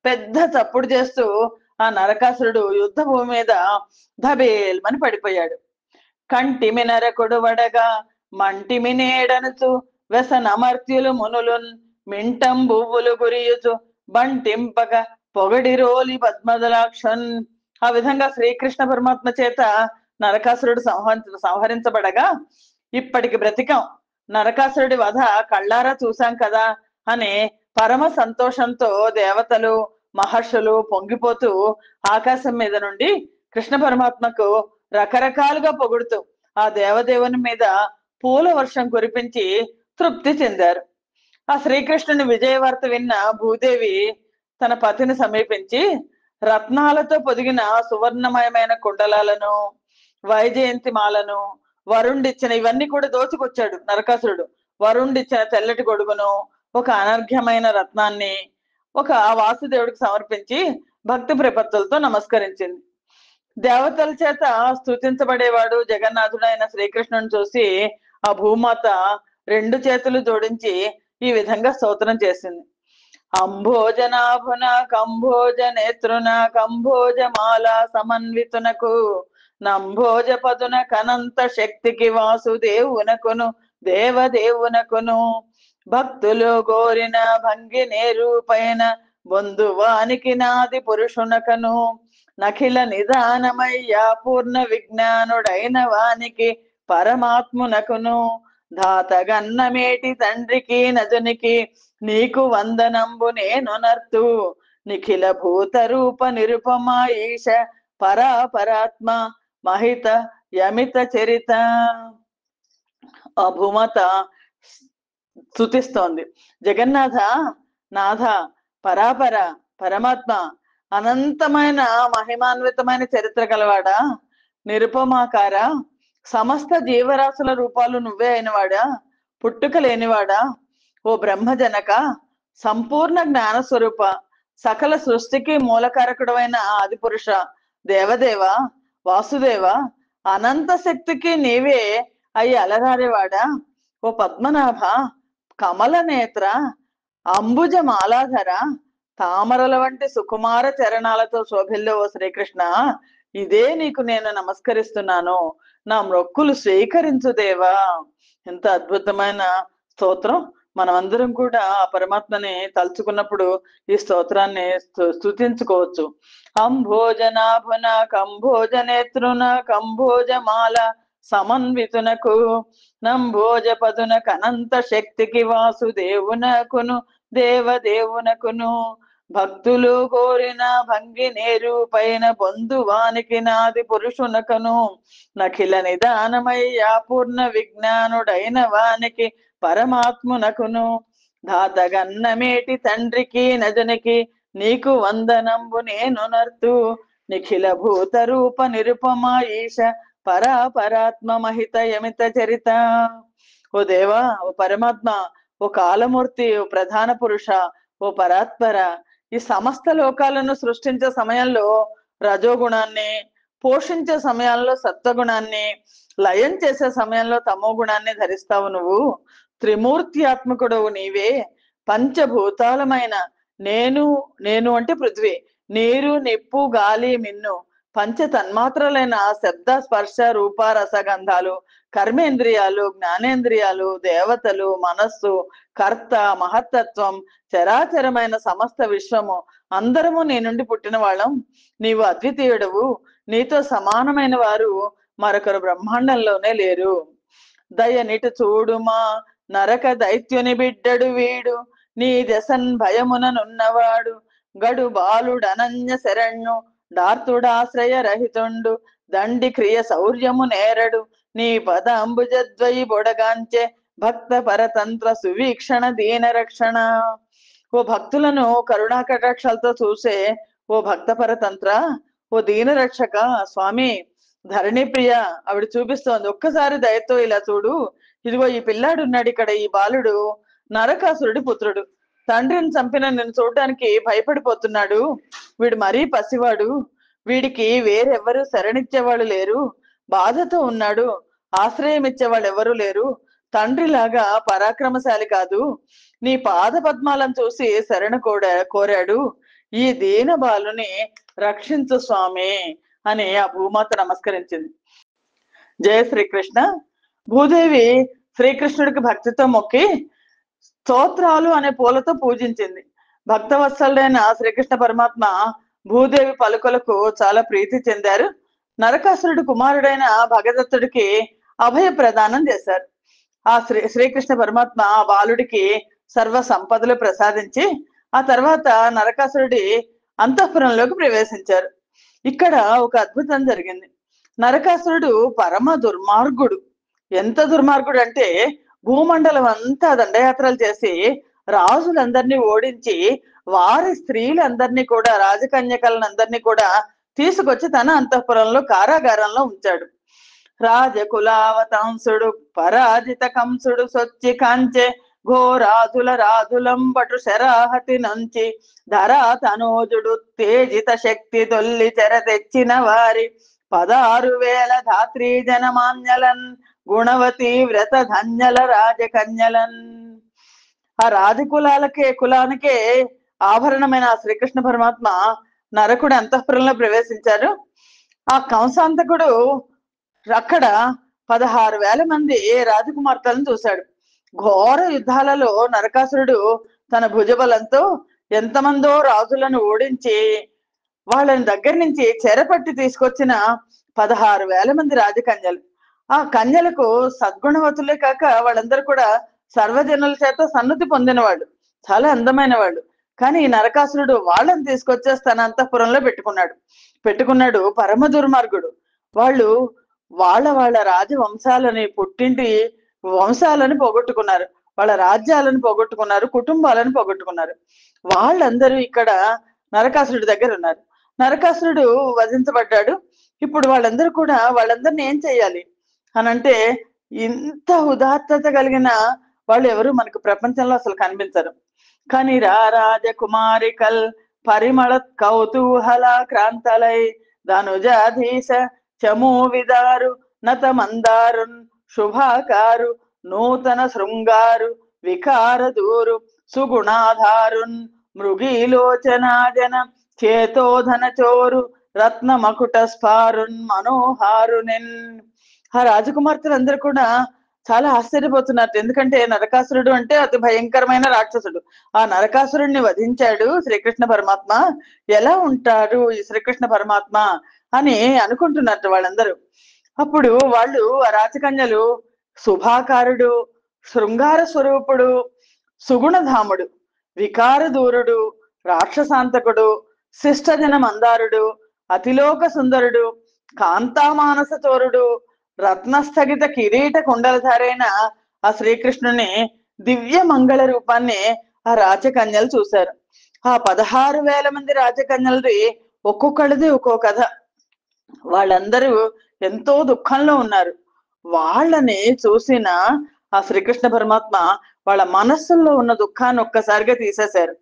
పెద్ద చప్పుడు చేస్తూ ఆ నరకాసురుడు యుద్ధ భూమి మీద ధబేల్మని పడిపోయాడు. కంటిమి నరకుడు వడగా మంటిమి నేడనుచు వ్యసనమర్త్యులు మునులున్ మింటం బువ్వులు గురియుచు బంటింపక పొగడి రోలి పద్మదలాక్షన్. ఆ విధంగా శ్రీకృష్ణ పరమాత్మ చేత నరకాసురుడు సంహరించబడగా ఇప్పటికి బ్రతికం, నరకాసురుడి వధ కళ్ళారా చూశాం కదా అని పరమ సంతోషంతో దేవతలు మహర్షులు పొంగిపోతూ ఆకాశం మీద నుండి కృష్ణ పరమాత్మకు రకరకాలుగా పొగుడుతూ ఆ దేవదేవుని మీద పూల వర్షం కురిపించి తృప్తి చెందారు. ఆ శ్రీకృష్ణుని విజయవార్త విన్న భూదేవి తన పతిని సమీపించి రత్నాలతో పొదిగిన సువర్ణమయమైన కుండలాలను, వైజయంతి మాలను, వరుణ్డిచ్చిన ఇవన్నీ కూడా దోచుకొచ్చాడు నరకాసురుడు. వరుణ్డిచ్చిన తెల్లటి గొడుగును, ఒక అనర్ఘ్యమైన రత్నాన్ని ఒక వాసుదేవుడికి సమర్పించి భక్తి ప్రపత్తులతో నమస్కరించింది. దేవతల చేత స్తుతించబడేవాడు జగన్నాథుడైన శ్రీకృష్ణుని చూసి ఆ భూమాత రెండు చేతులు జోడించి ఈ విధంగా స్తోత్రం చేసింది. అంభోజనాభున కంభోజ నేత్రున కంభోజ మాల సమన్వితునకు నంభోజ పదున కనంత శక్తికి వాసుదేవునకును దేవదేవునకును భక్తులు గోరిన భంగి నేరూపైన బొందువానికి నాది పురుషునకను నఖిల నిదానమయ్యా పూర్ణ విజ్ఞానుడైన వానికి పరమాత్మునకును ధాతగన్నమేటి తండ్రికి నజునికి నీకు వందనంబు నేను నర్తు నిఖిల భూత రూప నిరుపమా ఈశ పరాపరాత్మ మహిత యమిత చరిత. ఆ భూమాత స్తుతిస్తోంది. జగన్నాథ, నాథ, పరాపర, పరమాత్మ, అనంతమైన మహిమాన్వితమైన చరిత్ర గలవాడా, నిరుపమాకార, సమస్త జీవరాశుల రూపాలు నువ్వే అయినవాడా, పుట్టుక లేనివాడా, ఓ బ్రహ్మజనక, సంపూర్ణ జ్ఞాన స్వరూప, సకల సృష్టికి మూలకారకుడమైన ఆది పురుష, దేవదేవ, వాసుదేవ, అనంత శక్తికి నీవే అయి అలరారేవాడా, ఓ పద్మనాభ, కమల నేత్ర, అంబుజ మాలాధర, తామరల వంటి సుకుమార చరణాలతో శోభిల్లో ఓ శ్రీకృష్ణ, ఇదే నీకు నేను నమస్కరిస్తున్నాను, నా మొక్కులు స్వీకరించు దేవా. ఎంత అద్భుతమైన స్తోత్రం. మనమందరం కూడా ఆ పరమాత్మని తలుచుకున్నప్పుడు ఈ స్తోత్రాన్ని స్తుతించుకోవచ్చు. అంభోజనాభున కంభోజ నేత్రున కంభోజ మాల సమన్వితునకు నంభోజ పదున కనంత శక్తికి వాసుదేవునకును దేవదేవునకును భక్తులు కోరిన భంగి నేరూపైన బొందువానికి నాది పురుషునకను నఖిల నిదానమయ్యా పూర్ణ విజ్ఞానుడైన వానికి పరమాత్మునకును ధాతగన్నమేటి తండ్రికి నజనికి నీకు వందనంబు నేను నర్తు నిఖిల భూత రూప నిరుపమా ఈశ పరాపరాత్మ మహిత యమిత చరిత. ఓ దేవా, ఓ పరమాత్మ, ఓ కాలమూర్తి, ఓ ప్రధాన పురుష, ఓ పరాత్పర, ఈ సమస్త లోకాలను సృష్టించే సమయంలో రజోగుణాన్ని, పోషించే సమయంలో సత్వగుణాన్ని, లయం చేసే సమయంలో తమో గుణాన్ని ధరిస్తావు నువ్వు. త్రిమూర్తి ఆత్మకుడవు నీవే. పంచభూతాలమైన నేను, నేను అంటే పృథ్వీ, నీరు, నిప్పు, గాలి, మిన్ను, పంచ తన్మాత్రలైన శబ్ద స్పర్శ రూప రసగంధాలు, కర్మేంద్రియాలు, జ్ఞానేంద్రియాలు, దేవతలు, మనస్సు, కర్త, మహత్తత్వం, చరాచరమైన సమస్త విశ్వము అందరము నీ నుండి పుట్టిన వాళ్ళం. నీవు అద్వితీయుడవు. నీతో సమానమైన వారు మరొకరు బ్రహ్మాండంలోనే లేరు. దయనిటు చూడుమా నరక దైత్యుని బిడ్డడు వీడు, నీ దశన్ భయముననున్నవాడు, గడు బాలుడనన్య శరణ్యు, డార్తుడాశ్రయ రహితుండు, దండి క్రియ శౌర్యము నేరడు, నీ పద అంబుజద్వయి బొడగాంచె భక్త పరతంత్ర సువీక్షణ దీన రక్షణ. ఓ భక్తులను కరుణా కటాక్షాలతో చూసే ఓ భక్త పరతంత్ర, ఓ దీన రక్షక స్వామి, ధరణి ప్రియ ఆవిడ చూపిస్తోంది. ఒక్కసారి దయతో ఇలా చూడు. ఇదిగో ఈ పిల్లాడు ఉన్నాడు ఇక్కడ, ఈ బాలుడు నరకాసురుడి పుత్రుడు. తండ్రిని చంపిన నిన్ను చూడడానికి భయపడిపోతున్నాడు. వీడు మరీ పసివాడు. వీడికి వేరెవ్వరూ శరణిచ్చేవాళ్ళు లేరు. బాధతో ఉన్నాడు. ఆశ్రయం ఇచ్చేవాళ్ళు ఎవరూ లేరు. తండ్రిలాగా పరాక్రమశాలి కాదు. నీ పాద పద్మాలను చూసి శరణ కోరాడు. ఈ దీన బాలుని రక్షించు స్వామి అని ఆ భూమాత నమస్కరించింది. జయ శ్రీకృష్ణ. భూదేవి శ్రీకృష్ణుడికి భక్తితో మొక్కి స్తోత్రాలు అనే పూలతో పూజించింది. భక్తవత్సలుడైన శ్రీకృష్ణ పరమాత్మ భూదేవి పలుకులకు చాలా ప్రీతి చెందారు. నరకాసురుడు కుమారుడైన భగదత్తుడికి అభయ ప్రదానం చేశారు. ఆ శ్రీకృష్ణ పరమాత్మ ఆ బాలుడికి సర్వ సంపదలు ప్రసాదించి ఆ తర్వాత నరకాసురుడి అంతఃపురంలోకి ప్రవేశించారు. ఇక్కడ ఒక అద్భుతం జరిగింది. నరకాసురుడు పరమ దుర్మార్గుడు. ఎంత దుర్మార్గుడు అంటే భూమండలం అంతా దండయాత్రలు చేసి రాజులందరినీ ఓడించి వారి స్త్రీలందరినీ కూడా రాజకన్యకలందరినీ కూడా తీసుకొచ్చి తన అంతఃపురంలో కారాగారంలో ఉంచాడు. రాజకులావతంసుడు పరాజిత కంసుడు సొచ్చి కాంచె ఘోరాజుల రాజులంబటు శరాహతి నుంచి ధరా తనోజుడు తేజిత శక్తి తొల్లి చెర తెచ్చిన వారి 16,000 ధాత్రీ జనమాన్యలన్ గుణవతి వ్రత ధన్యల రాజకన్యలన్. ఆ కులానికే ఆభరణమైన ఆ శ్రీకృష్ణ పరమాత్మ నరకుడి అంతఃపురంలో ప్రవేశించారు. ఆ కంసాంతకుడు అక్కడ 16,000 మంది రాజకుమార్తెలను చూశాడు. ఘోర యుద్ధాలలో నరకాసురుడు తన భుజబలంతో ఎంతమందో రాజులను ఓడించి వాళ్ళని దగ్గర నుంచి చెరపట్టి తీసుకొచ్చిన 16,000 మంది రాజకన్యలు. ఆ కన్యలకు సద్గుణవతులే కాక వాళ్ళందరూ కూడా సర్వజనుల చేత సన్నుతి పొందిన వాళ్ళు, చాలా అందమైన వాళ్ళు. కానీ ఈ నరకాసురుడు వాళ్ళని తీసుకొచ్చేసి తన అంతఃపురంలో పెట్టుకున్నాడు. పరమ దుర్మార్గుడు. వాళ్ళు వాళ్ళ రాజవంశాలని, పుట్టింటి వంశాలను పోగొట్టుకున్నారు, వాళ్ళ రాజ్యాలను పోగొట్టుకున్నారు, కుటుంబాలను పోగొట్టుకున్నారు. వాళ్ళందరూ ఇక్కడ నరకాసురుడి దగ్గర ఉన్నారు. నరకాసురుడు వధించబడ్డాడు. ఇప్పుడు వాళ్ళందరినీ ఏం చేయాలి అనంటే, ఇంత ఉదాత్తత కలిగిన వాళ్ళు ఎవరు మనకు ప్రపంచంలో అసలు కనిపించరు. కానీ రాజకుమారికల్ పరిమళ కౌతూహల క్రాంతలై ధనుజాధీశ చమూ విదారు నత మందారున్ శుభాకారు నూతన శృంగారు వికార దూరు సుగుణాధారున్ మృగీలోచనాజన చేతోధన చోరు రత్న మకుట స్ఫారున్ మనోహారునిన్. ఆ రాజకుమార్తెలందరూ కూడా చాలా ఆశ్చర్యపోతున్నారు. ఎందుకంటే నరకాసురుడు అంటే అతి భయంకరమైన రాక్షసుడు. ఆ నరకాసురుడిని వధించాడు శ్రీకృష్ణ పరమాత్మ. ఎలా ఉంటాడు ఈ శ్రీకృష్ణ పరమాత్మ అని అనుకుంటున్నారు వాళ్ళందరూ. అప్పుడు వాళ్ళు ఆ రాజకన్యలు శుభాకారుడు, శృంగార స్వరూపుడు, సుగుణధాముడు, వికార దూరుడు, రాక్షసాంతకుడు, శిష్టజన మందారుడు, అతిలోక సుందరుడు, కాంతామానస చోరుడు, రత్నస్థగిత కిరీట కుండలధారైన ఆ శ్రీకృష్ణుని దివ్య మంగళ రూపాన్ని ఆ రాజకన్యలు చూశారు. ఆ 16,000 మంది రాజకన్యలది ఒక్కొక్కళ్ళది ఒక్కో కథ. వాళ్ళందరూ ఎంతో దుఃఖంలో ఉన్నారు. వాళ్ళని చూసిన ఆ శ్రీకృష్ణ పరమాత్మ వాళ్ళ మనస్సుల్లో ఉన్న దుఃఖాన్ని ఒక్కసారిగా తీసేశారు.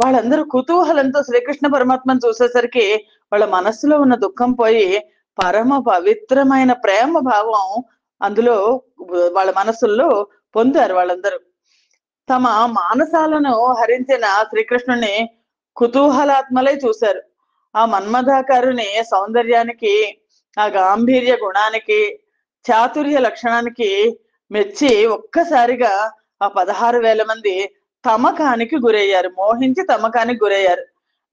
వాళ్ళందరూ కుతూహలంతో శ్రీకృష్ణ పరమాత్మను చూసేసరికి వాళ్ళ మనస్సులో ఉన్న దుఃఖం పోయి పరమ పవిత్రమైన ప్రేమ భావం అందులో వాళ్ళ మనస్సుల్లో పొందారు. వాళ్ళందరూ తమ మానసాలను హరించిన శ్రీకృష్ణుని కుతూహలాత్మలై చూశారు. ఆ మన్మథాకారుని సౌందర్యానికి, ఆ గాంభీర్య గుణానికి, చాతుర్య లక్షణానికి మెచ్చి ఒక్కసారిగా ఆ 16,000 మంది తమకానికి గురయ్యారు. మోహించి తమకానికి గురయ్యారు.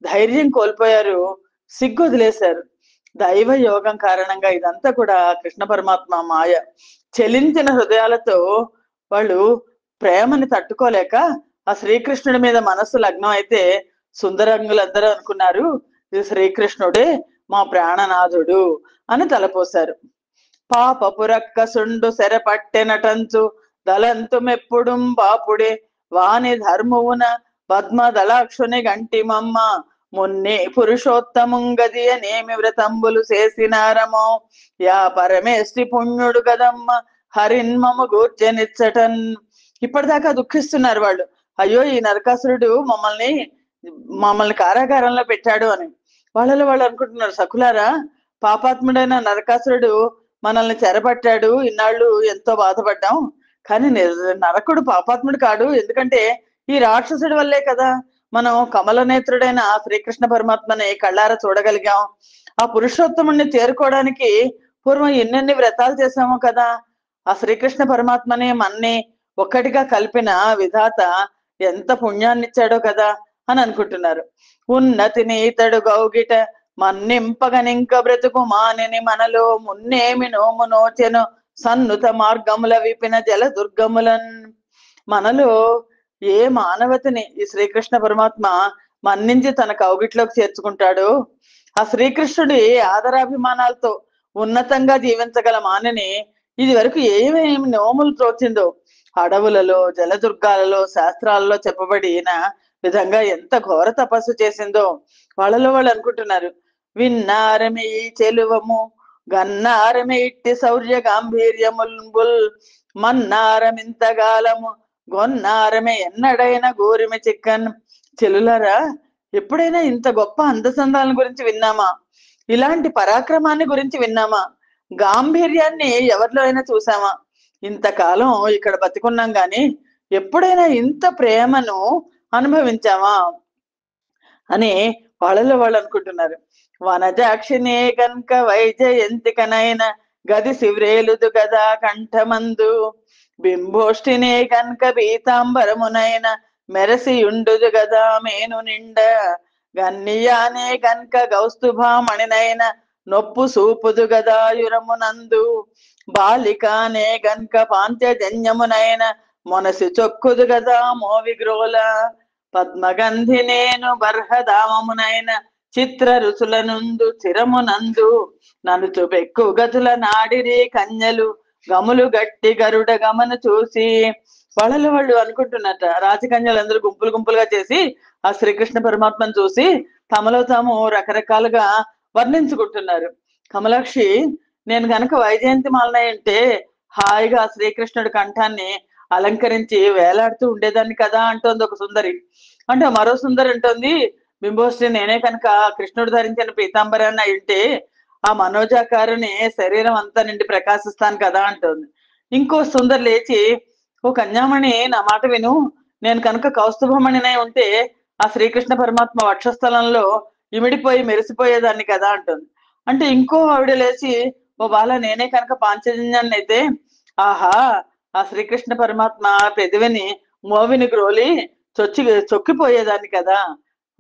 ధైర్యం కోల్పోయారు, సిగ్గు వదిలేశారు. దైవ యోగం కారణంగా ఇదంతా కూడా కృష్ణ పరమాత్మ మాయ. చెలించిన హృదయాలతో వాళ్ళు ప్రేమని తట్టుకోలేక ఆ శ్రీకృష్ణుడి మీద మనస్సు లగ్నం అయితే సుందరంగులందరూ అనుకున్నారు ఇది శ్రీకృష్ణుడే మా ప్రాణనాథుడు అని తలపోశారు. పాపపు రక్కసుండు సెరపట్టెనటంచు దళంతు మెప్పుడుం బాపుడే వాని ధర్మువున పద్మదళాక్షుని గంటిమమ్మ మున్ని పురుషోత్తముంగది అనేమి వ్రతంబులు చేసినారమో యా పరమేశ్వరి పుణ్యుడు గదమ్మ హరిన్మము గూర్జనిచ్చటన్. ఇప్పటిదాకా దుఃఖిస్తున్నారు వాళ్ళు. అయ్యో ఈ నరకాసురుడు మమ్మల్ని కారాగారంలో పెట్టాడు అని. వాళ్ళు అనుకుంటున్నారు, సకులారా, పాపాత్ముడైన నరకాసురుడు మనల్ని చెరపట్టాడు, ఇన్నాళ్ళు ఎంతో బాధపడ్డాం. కానీ నరకుడు పాపాత్ముడు కాడు. ఎందుకంటే ఈ రాక్షసుడి వల్లే కదా మనం కమల నేత్రుడైన ఆ శ్రీకృష్ణ పరమాత్మని కళ్ళారా చూడగలిగాం. ఆ పురుషోత్తముణ్ణి చేరుకోవడానికి పూర్వం ఎన్నెన్ని వ్రతాలు చేశామో కదా. ఆ శ్రీకృష్ణ పరమాత్మని మన్ని ఒక్కటిగా కలిపిన విధాత ఎంత పుణ్యాన్నిచ్చాడో కదా అని అనుకుంటున్నారు. ఉన్నతిని ఇతడు గౌగిట మన్నింపగనింక బ్రతుకు మానిని మనలో మున్నేమి నోము నోచెను సన్నుత మార్గముల విపిన జల దుర్గములన్. మనలో ఏ మానవతిని ఈ శ్రీకృష్ణ పరమాత్మ మన్నించి తన కౌగిట్లోకి చేర్చుకుంటాడు. ఆ శ్రీకృష్ణుడి ఆదరాభిమానాలతో ఉన్నతంగా జీవించగల మానని ఇది వరకు ఏమేమి నోములు తోచిందో అడవులలో జలదుర్గాలలో శాస్త్రాలలో చెప్పబడిన విధంగా ఎంత ఘోర తపస్సు చేసిందో వాళ్ళలో వాళ్ళు అనుకుంటున్నారు. విన్నారమే ఈ చెలువము గన్నారమే ఇట్టి శౌర్య గాంభీర్యముల్ మన్నారమింతగాలము గొన్నారమే ఎన్నడైనా గోరిమి చిక్కన్. చెలులారా, ఎప్పుడైనా ఇంత గొప్ప అందచందాల గురించి విన్నామా? ఇలాంటి పరాక్రమాన్ని గురించి విన్నామా? గాంభీర్యాన్ని ఎవరిలో అయినా చూసామా? ఇంతకాలం ఇక్కడ బతికున్నాం గాని ఎప్పుడైనా ఇంత ప్రేమను అనుభవించామా అని వాళ్ళలో వాళ్ళు అనుకుంటున్నారు. వనజాక్షినే కనుక వైజయంతికనైన గది శివ్రేలుదు గదా కంఠమందు బింబోష్టినే కనుక పీతాంబరమునైన మెరసియుండుదు గదా మేను నిండ గన్నియానే కనుక గౌస్తుభామణినైన నొప్పు సూపుదు గదాయురమునందు బాలికానే గనుక పాంత్యజన్యమునైన మొనసి చొక్కుదు గదా మోవిగ్రోల పద్మగంధి నేను బర్హదామమునైన చిత్ర రుచులనుందు చిరమునందు ననుచు పెక్కు గతుల నాడిరి కన్యలు గములు గట్టి గరుడ గమను చూసి వాళ్ళలో వాళ్ళు అనుకుంటున్నట్ట. రాజకన్యలందరూ గుంపులు గుంపులుగా చేసి ఆ శ్రీకృష్ణ పరమాత్మను చూసి తమలో తాము రకరకాలుగా వర్ణించుకుంటున్నారు. కమలాక్షి, నేను గనక వైజయంతి మాలనై అంటే హాయిగా ఆ శ్రీకృష్ణుడి కంఠాన్ని అలంకరించి వేలాడుతూ ఉండేదాన్ని కదా అంటోంది ఒక సుందరి. అంటే మరో సుందరి అంటోంది, బింబోశ్రీ నేనే కనుక కృష్ణుడు ధరించిన పీతాంబరాన్ని అయింటే ఆ మనోజాకారుని శరీరం అంతా నిండి ప్రకాశిస్తాను కదా అంటోంది. ఇంకో సుందరి లేచి, ఓ కన్యామణి నా మాట విను, నేను కనుక కౌస్తుభమణినై ఉంటే ఆ శ్రీకృష్ణ పరమాత్మ వక్షస్థలంలో ఇమిడిపోయి మెరిసిపోయేదాన్ని కదా అంటుంది. అంటే ఇంకో ఆవిడ లేచి, ఓ బాల నేనే కనుక పాంచజన్యాన్ని అయితే ఆహా ఆ శ్రీకృష్ణ పరమాత్మ పెదవిని మోవిని గ్రోలి చొక్కిపోయేదాన్ని కదా.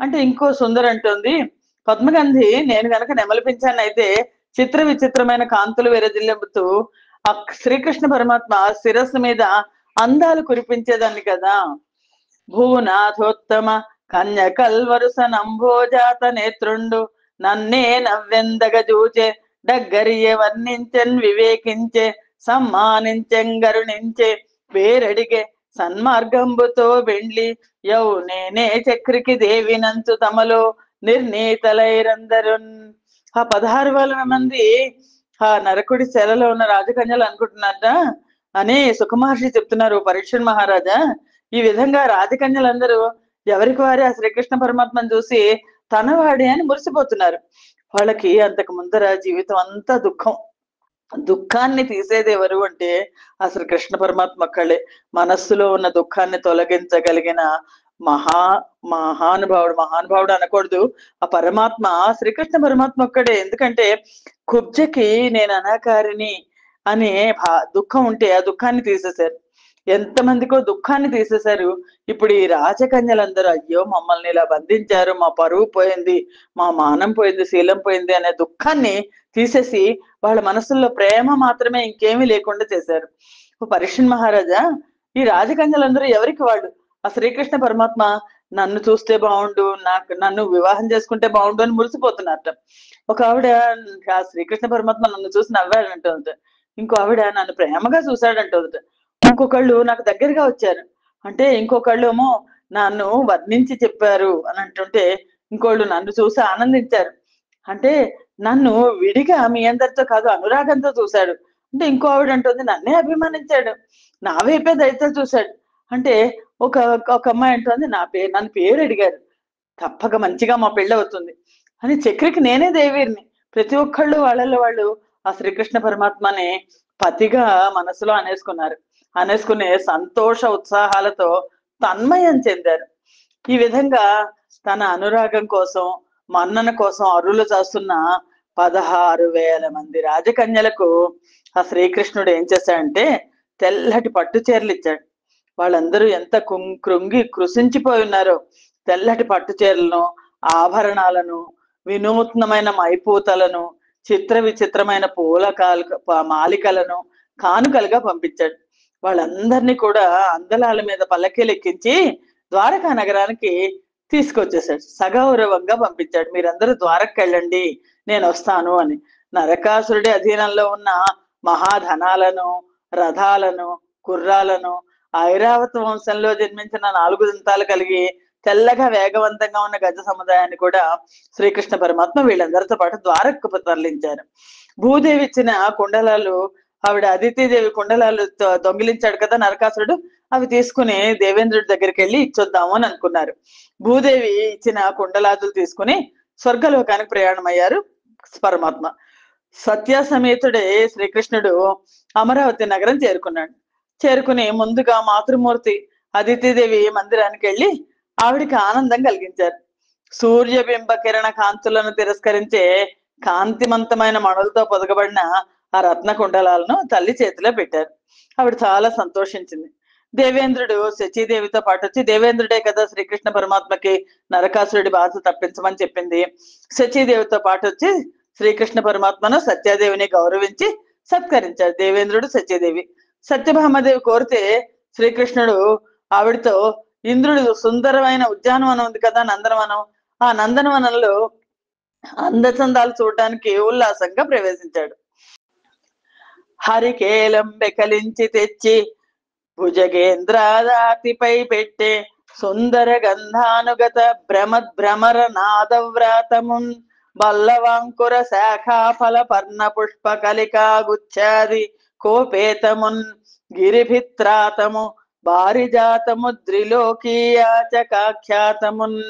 అంటే ఇంకో సుందర అంటుంది, పద్మగంధి నేను గనక నెమలిపించానైతే చిత్ర విచిత్రమైన కాంతులు విరజిల్లుతూ ఆ శ్రీకృష్ణ పరమాత్మ శిరస్సు మీద అందాలు కురిపించేదాన్ని కదా. భూనాథోత్తమ కన్యకల్వరుస నంభోజాత నేత్రుండు నన్నే నవ్వెందగ జూచే డగ్గరియ వర్ణించెన్ వివేకించే సమ్మానించెంగరుణించే వేరడిగే సన్మార్గంబుతో బెండ్లి యౌ నేనే చక్రికి దేవినంచు తమలో నిర్ణీతలైరందరున్. ఆ 16,000 మంది ఆ నరకుడి సెలలో ఉన్న రాజకన్యలు అనుకుంటున్నారట అని సుఖమహర్షి చెప్తున్నారు పరీక్షణ్ మహారాజా. ఈ విధంగా రాజకన్యలందరూ ఎవరికి వారి ఆ శ్రీకృష్ణ పరమాత్మను చూసి తనవాడి అని మురిసిపోతున్నారు. వాళ్ళకి అంతకు ముందర జీవితం అంతా దుఃఖం. దుఃఖాన్ని తీసేది ఎవరు అంటే అసలు కృష్ణ పరమాత్మ ఒక్కళ్ళే. మనస్సులో ఉన్న దుఃఖాన్ని తొలగించగలిగిన మహా మహానుభావుడు అనకూడదు, ఆ పరమాత్మ శ్రీకృష్ణ పరమాత్మ ఒక్కడే. ఎందుకంటే కుబ్జకి నేను అనాకారిని అనే దుఃఖం ఉంటే ఆ దుఃఖాన్ని తీసేశారు. ఎంతమందికో దుఃఖాన్ని తీసేశారు. ఇప్పుడు ఈ రాజకన్యలందరూ అయ్యో మమ్మల్ని ఇలా బంధించారు, మా పరువు పోయింది, మా మానం పోయింది, శీలం పోయింది అనే దుఃఖాన్ని తీసేసి వాళ్ళ మనసుల్లో ప్రేమ మాత్రమే ఇంకేమీ లేకుండా చేశారు. పరీక్షణ్ మహారాజా, ఈ రాజకన్యలందరూ ఎవరికి వాళ్ళు ఆ శ్రీకృష్ణ పరమాత్మ నన్ను చూస్తే బాగుండు, నన్ను వివాహం చేసుకుంటే బాగుండు అని మురిసిపోతున్నారట. ఒక ఆవిడ ఆ శ్రీకృష్ణ పరమాత్మ నన్ను చూసి నవ్వాడంటుంది, ఇంకో ఆవిడ నన్ను ప్రేమగా చూశాడంటుంది, ఇంకొకళ్ళు నాకు దగ్గరగా వచ్చారు అంటే, ఇంకొకళ్ళు ఏమో నన్ను వర్ణించి చెప్పారు అని అంటుంటే, ఇంకోళ్ళు నన్ను చూసి ఆనందించారు అంటే నన్ను విడిగా మీ అందరితో కాదు అనురాగంతో చూశాడు అంటే, ఇంకో ఆవిడ అంటుంది నన్నే అభిమానించాడు, నా వైపే దయతో చూశాడు అంటే, ఒక ఒక అమ్మాయి అంటుంది నన్ను పేరు అడిగారు, తప్పక మంచిగా మా పెళ్ళి అవుతుంది అని చక్రికి నేనే దేవీర్ని. ప్రతి ఒక్కళ్ళు వాళ్ళలో వాళ్ళు ఆ శ్రీకృష్ణ పరమాత్మని పతిగా మనసులో అనేసుకున్నారు. అనేసుకునే సంతోష ఉత్సాహాలతో తన్మయం చెందారు. ఈ విధంగా తన అనురాగం కోసం, మన్నన కోసం అరులు చేస్తున్న 16,000 మంది రాజకన్యలకు ఆ శ్రీకృష్ణుడు ఏం చేశాడంటే తెల్లటి పట్టు చీరలు ఇచ్చాడు. వాళ్ళందరూ ఎంత కృంగి కృషించిపోయి ఉన్నారో. తెల్లటి పట్టు చీరలను, ఆభరణాలను, వినూత్నమైన మైపూతలను, చిత్ర విచిత్రమైన మాలికలను కానుకలుగా పంపించాడు. వాళ్ళందరినీ కూడా అందలాల మీద పల్లకీలు ఎక్కించి ద్వారకా నగరానికి తీసుకొచ్చేసాడు. సగౌరవంగా పంపించాడు. మీరందరూ ద్వారకి వెళ్ళండి, నేను వస్తాను అని. నరకాసురుడి అధీనంలో ఉన్న మహాధనాలను, రథాలను, గుర్రాలను, ఐరావత వంశంలో జన్మించిన 4 దంతాలు కలిగి తెల్లగా వేగవంతంగా ఉన్న గజ సముదాయాన్ని కూడా శ్రీకృష్ణ పరమాత్మ వీళ్ళందరితో పాటు ద్వారకకు తరలించారు. భూదేవి ఇచ్చిన కుండలాలు, ఆవిడ అదితిదేవి కుండలాలు దొంగిలించాడు కదా నరకాసురుడు, అవి తీసుకుని దేవేంద్రుడి దగ్గరికి వెళ్ళి ఇచ్చొద్దాము అని అనుకున్నారు. భూదేవి ఇచ్చిన కుండలాదులు తీసుకుని స్వర్గలోకానికి ప్రయాణం అయ్యారు పరమాత్మ. సత్య సమేతుడే శ్రీకృష్ణుడు అమరావతి నగరం చేరుకున్నాడు. చేరుకుని ముందుగా మాతృమూర్తి అదితిదేవి మందిరానికి వెళ్ళి ఆవిడికి ఆనందం కలిగించారు. సూర్యబింబ కిరణ కాంతులను తిరస్కరించే కాంతిమంతమైన మణులతో పొదగబడిన ఆ రత్న కుండలాలను తల్లి చేతిలో పెట్టారు. ఆవిడ చాలా సంతోషించింది. దేవేంద్రుడు శచీదేవితో పాటు వచ్చి, దేవేంద్రుడే కదా శ్రీకృష్ణ పరమాత్మకి నరకాసురుడి బాధ తప్పించమని చెప్పింది. శచీదేవితో పాటు వచ్చి శ్రీకృష్ణ పరమాత్మను సత్యాదేవిని గౌరవించి సత్కరించాడు దేవేంద్రుడు, సత్యదేవి. సత్యభామదేవి కోరితే శ్రీకృష్ణుడు ఆవిడతో ఇంద్రుడు సుందరమైన ఉద్యానవనం ఉంది కదా నందనవనం, ఆ నందనవనంలో అందచందాలు చూడటానికి ఉల్లాసంగా ప్రవేశించాడు. హరికేలం బెకలించి తెచ్చి భుజగేంద్రాదాతిపై పెట్టే సుందర గంధానుగత భ్రమర నాదవ్రాతమున్ బల్లవాంకుర శాఖా ఫల పర్ణ పుష్ప కలికా గుచ్చాది కోపేతమున్ గిరిభిత్రాతము బారిజాతము ద్రిలోకీయాచకాఖ్యాతమున్.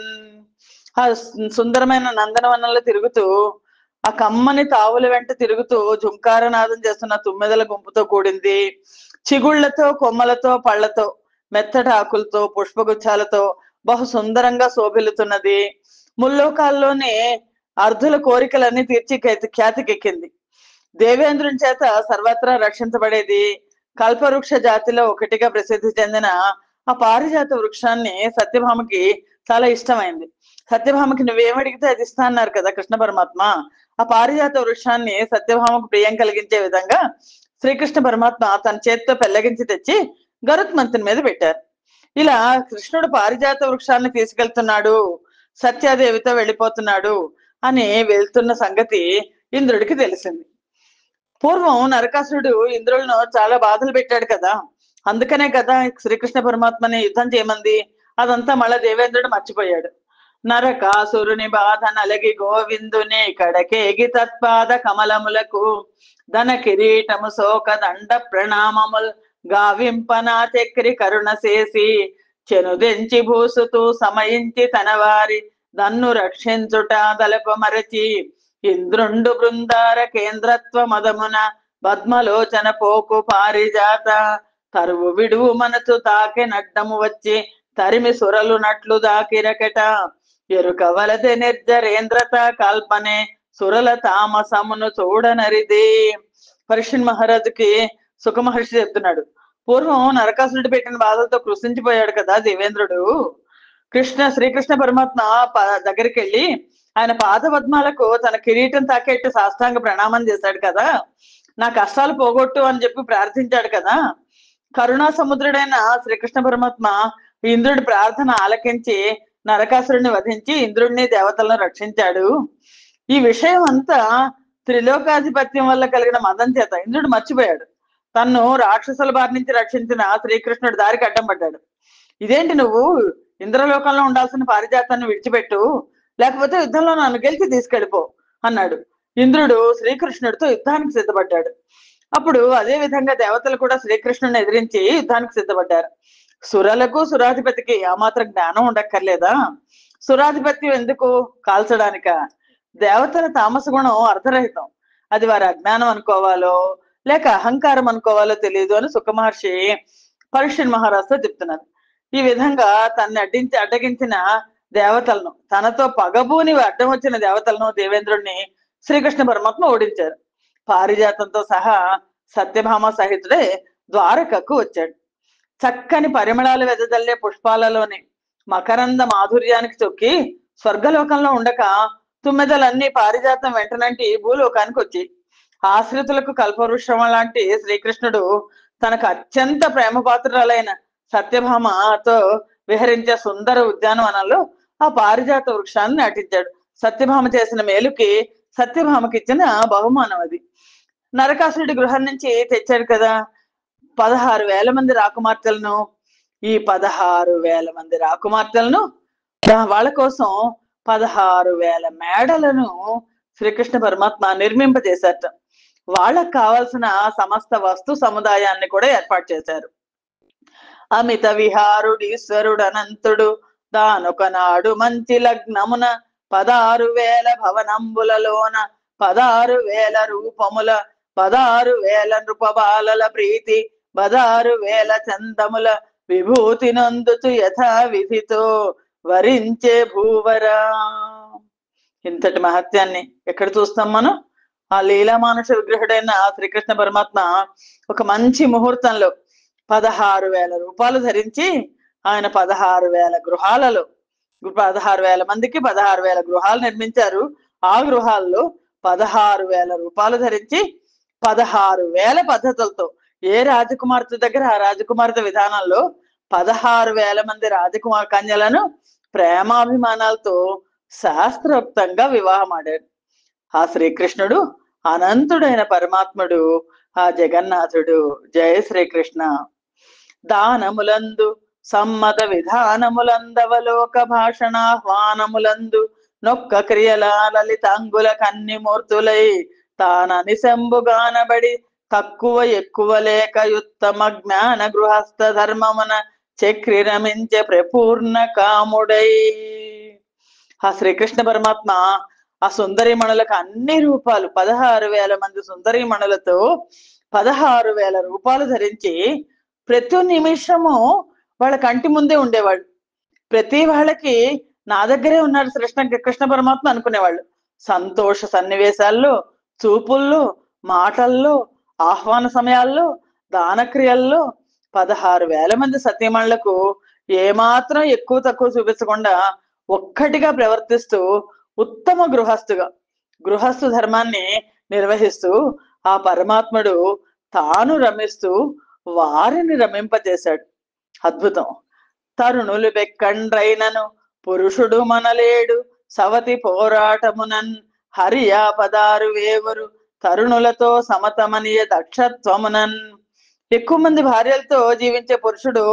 ఆ సుందరమైన నందనవనంలో తిరుగుతూ, ఆ కమ్మని తావుల వెంట తిరుగుతూ జుంకారనాదం చేస్తున్న తుమ్మెదల గుంపుతో కూడింది. చిగుళ్లతో, కొమ్మలతో, పళ్లతో, మెత్తటి ఆకులతో, పుష్పగుచ్చాలతో బహు సుందరంగా శోభిల్లుతున్నది. ముల్లోకాల్లోనే అర్ధుల కోరికలన్నీ తీర్చి ఖ్యాతికెక్కింది. దేవేంద్రుని చేత సర్వత్రా రక్షించబడేది. కల్పవృక్ష జాతిలో ఒకటిగా ప్రసిద్ధి చెందిన ఆ పారిజాత వృక్షాన్ని సత్యభామకి చాలా ఇష్టమైంది. సత్యభామకి నువ్వేమడిగితే అది ఇస్తా అన్నారు కదా కృష్ణ పరమాత్మ. ఆ పారిజాత వృక్షాన్ని సత్యభామకు ప్రియం కలిగించే విధంగా శ్రీకృష్ణ పరమాత్మ తన చేతితో పెళ్లగించి తెచ్చి గరుత్మంతుని మీద పెట్టారు. ఇలా కృష్ణుడు పారిజాత వృక్షాన్ని తీసుకెళ్తున్నాడు, సత్యాదేవితో వెళ్ళిపోతున్నాడు అని వెళ్తున్న సంగతి ఇంద్రుడికి తెలిసింది. పూర్వం నరకాసురుడు ఇంద్రులను చాలా బాధలు పెట్టాడు కదా, అందుకనే కదా శ్రీకృష్ణ పరమాత్మని యుద్ధం చేయమంది. అదంతా మళ్ళా దేవేంద్రుడు మర్చిపోయాడు. నరకాసురుని బాధ నలగి గోవిందుని కడకేగి తత్పాద కమలములకు ధన కిరీటము శోక దండ ప్రణామముల్ గావింపనా చక్రి కరుణ చేసి చెనుదెంచి భూసుతూ సమయించి తన వారి దన్ను రక్షించుట దలప మరచి ఇంద్రుండు బృందార కేంద్రత్వ మదమున పద్మలోచన పోకు పారిజాత తరువు విడువు మనసు తాకి నడ్డము వచ్చి తరిమి సురలు నట్లు దాకిరకట ఎరుక వలది నిర్జరేంద్రత కల్పనే సురల తామసమును చూడనరిది. పరీక్షణ్ మహారాజుకి సుఖ మహర్షి చెప్తున్నాడు. పూర్వం నరకాసురుడు పెట్టిన బాధలతో కృషించిపోయాడు కదా దేవేంద్రుడు. శ్రీకృష్ణ పరమాత్మ దగ్గరికి వెళ్ళి ఆయన పాద పద్మాలకు తన కిరీటం తాకేట్టు సాష్టాంగ ప్రణామం చేశాడు కదా, నా కష్టాలు పోగొట్టు అని చెప్పి ప్రార్థించాడు కదా. కరుణా సముద్రుడైన శ్రీకృష్ణ పరమాత్మ ఇంద్రుడి ప్రార్థన ఆలకించి నరకాసురుడిని వధించి ఇంద్రుడిని దేవతలను రక్షించాడు. ఈ విషయం అంతా త్రిలోకాధిపత్యం వల్ల కలిగిన మదం చేత ఇంద్రుడు మర్చిపోయాడు. తన్ను రాక్షసుల బారి నుంచి రక్షించిన శ్రీకృష్ణుడి దారికి అడ్డం పడ్డాడు. ఇదేంటి, నువ్వు ఇంద్రలోకంలో ఉండాల్సిన పారిజాతాన్ని విడిచిపెట్టు, లేకపోతే యుద్ధంలో నన్ను గెలిచి తీసుకెళ్ళిపో అన్నాడు. ఇంద్రుడు శ్రీకృష్ణుడితో యుద్ధానికి సిద్ధపడ్డాడు. అప్పుడు అదే విధంగా దేవతలు కూడా శ్రీకృష్ణుని ఎదిరించి యుద్ధానికి సిద్ధపడ్డారు. సురలకు సురాధిపతికి ఆ మాత్రం జ్ఞానం ఉండక్కర్లేదా? సురాధిపత్యం ఎందుకు? కాల్చడానిక? దేవతల తామస గుణం అర్ధరహితం. అది వారి అజ్ఞానం అనుకోవాలో లేక అహంకారం అనుకోవాలో తెలియదు అని సుఖ మహర్షి పరీక్షణ్ మహారాజుతో చెప్తున్నారు. ఈ విధంగా తన్ని అడ్డగించిన దేవతలను, తనతో పగబూని అడ్డం వచ్చిన దేవతలను, దేవేంద్రుణ్ణి శ్రీకృష్ణ పరమాత్మ ఓడించారు. పారిజాతంతో సహా సత్యభామ సహితుడే ద్వారకకు వచ్చాడు. చక్కని పరిమళాలు వెదజల్లే పుష్పాలలోని మకరంద మాధుర్యానికి చొక్కి స్వర్గలోకంలో ఉండక తుమ్మెదలన్నీ పారిజాతం వెంటనంటి భూలోకానికి వచ్చి ఆశ్రితులకు కల్పవృక్షం లాంటి శ్రీకృష్ణుడు తనకు అత్యంత ప్రేమపాత్రురాలైన సత్యభామతో విహరించే సుందర ఉద్యానవనంలో ఆ పారిజాత వృక్షాన్ని నాటించాడు. సత్యభామ చేసిన మేలుకి సత్యభామకి ఇచ్చిన బహుమానం అది. నరకాసురుడి గృహం నుంచి తెచ్చాడు కదా 16,000 మంది రాకుమార్తెలను. ఈ 16,000 మంది రాకుమార్తెలను వాళ్ళ కోసం 16,000 మేడలను శ్రీకృష్ణ పరమాత్మ నిర్మింపజేశారట. వాళ్ళకు కావాల్సిన సమస్త వస్తు సముదాయాన్ని కూడా ఏర్పాటు చేశారు. అమిత విహారుడు ఈశ్వరుడు అనంతుడు దానొకనాడు మంచి లగ్నమున 16,000 భవనంబులలోన 16,000 రూపముల 16,000 నృపబాలల ప్రీతి 16,000 చందముల విభూతి నందుతు యథా విధితో వరించే భూవరా. ఇంతటి మహత్యాన్ని ఎక్కడ చూస్తాం మనం? ఆ లీలా మానుష విగ్రహుడైన శ్రీకృష్ణ పరమాత్మ ఒక మంచి ముహూర్తంలో 16,000 రూపాయలు ధరించి ఆయన 16,000 గృహాలలో 16,000 మందికి 16,000 గృహాలు నిర్మించారు. ఆ గృహాల్లో 16,000 రూపాయలు ధరించి 16,000 పద్ధతులతో ఏ రాజకుమార్తె దగ్గర ఆ రాజకుమార్తె విధానంలో 16,000 మంది రాజకుమార్ కన్యలను ప్రేమాభిమానాలతో శాస్త్రోక్తంగా వివాహం ఆడాడు. ఆ శ్రీకృష్ణుడు అనంతుడైన పరమాత్ముడు, ఆ జగన్నాథుడు. జయ శ్రీకృష్ణ. దానములందు సమ్మత విధానములందవలోక భాషణాహ్వానములందు నొక్క క్రియల లలితాంగుల కన్ని మూర్తులై తానని శంభుగానబడి తక్కువ ఎక్కువ లేక యుత్తమ జ్ఞాన గృహస్థ ధర్మమున చక్రి రమించే ప్రపూర్ణ కాముడై. ఆ శ్రీకృష్ణ పరమాత్మ ఆ సుందరీమణులకు అన్ని రూపాలు 16,000 మంది సుందరీమణులతో 16,000 రూపాలు ధరించి ప్రతి నిమిషము వాళ్ళ కంటి ముందే ఉండేవాళ్ళు. ప్రతి వాళ్ళకి నా దగ్గరే ఉన్నారు కృష్ణ పరమాత్మ అనుకునేవాళ్ళు. సంతోష సన్నివేశాల్లో, చూపుల్లో, మాటల్లో, ఆహ్వాన సమయాల్లో, దానక్రియల్లో 16,000 మంది సతీమణులకు ఏమాత్రం ఎక్కువ తక్కువ చూపించకుండా ఒక్కటిగా ప్రవర్తిస్తూ ఉత్తమ గృహస్థు ధర్మాన్ని నిర్వహిస్తూ ఆ పరమాత్ముడు తాను రమిస్తూ వారిని రమింపజేశాడు. అద్భుతం. తరుణులు బెక్కండ్రైనను పురుషుడు మనలేడు సవతి పోరాటమునన్ హరియా 16 వేవరు తరుణులతో సమతమనియ దక్షత్వమునన్. ఎక్కువ మంది భార్యలతో జీవించే పురుషుడు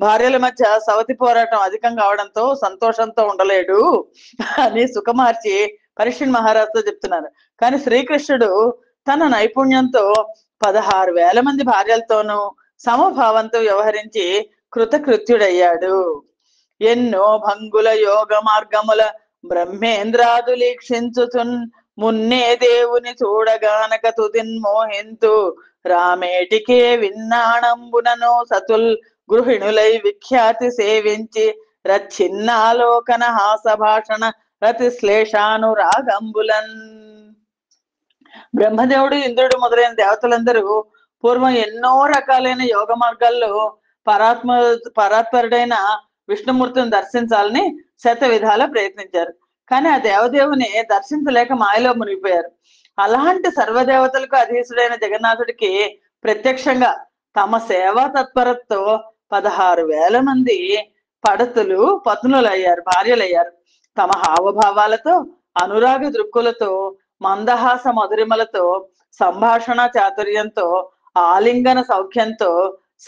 భార్యల మధ్య సవతి పోరాటం అధికం కావడంతో సంతోషంతో ఉండలేడు అని సుఖమార్చి పరీక్షణ్ మహారాజుతో చెప్తున్నారు. కానీ శ్రీకృష్ణుడు తన నైపుణ్యంతో 16,000 మంది భార్యలతోనూ సమభావంతో వ్యవహరించి కృతకృత్యుడయ్యాడు. ఎన్నో భంగుల యోగ మార్గముల బ్రహ్మేంద్రాదులీక్షించుచున్ మున్నే దేవుని చూడగానక తుదిన్ మోహింతు రామేటికే విన్నాణంబునను సతుల్ గృహిణులై విఖ్యాతి సేవించి రచ్చిన్నాలోకన హాస భాషణ రతిశ్లేషానురాగంబులన్. బ్రహ్మదేవుడు, ఇంద్రుడు మొదలైన దేవతలందరూ పూర్వం ఎన్నో రకాలైన యోగ మార్గాల్లో పరాత్పరుడైన విష్ణుమూర్తిని దర్శించాలని శత విధాల ప్రయత్నించారు. కానీ ఆ దేవదేవుని దర్శించలేక మాయలో మునిగిపోయారు. అలాంటి సర్వదేవతలకు అధీసుడైన జగన్నాథుడికి ప్రత్యక్షంగా తమ సేవా తత్పరతతో 16,000 మంది పడతులు పత్నులయ్యారు, భార్యలయ్యారు. తమ హావభావాలతో, అనురాగ దృక్కులతో, మందహాస మధురిమలతో, సంభాషణ చాతుర్యంతో, ఆలింగన సౌఖ్యంతో,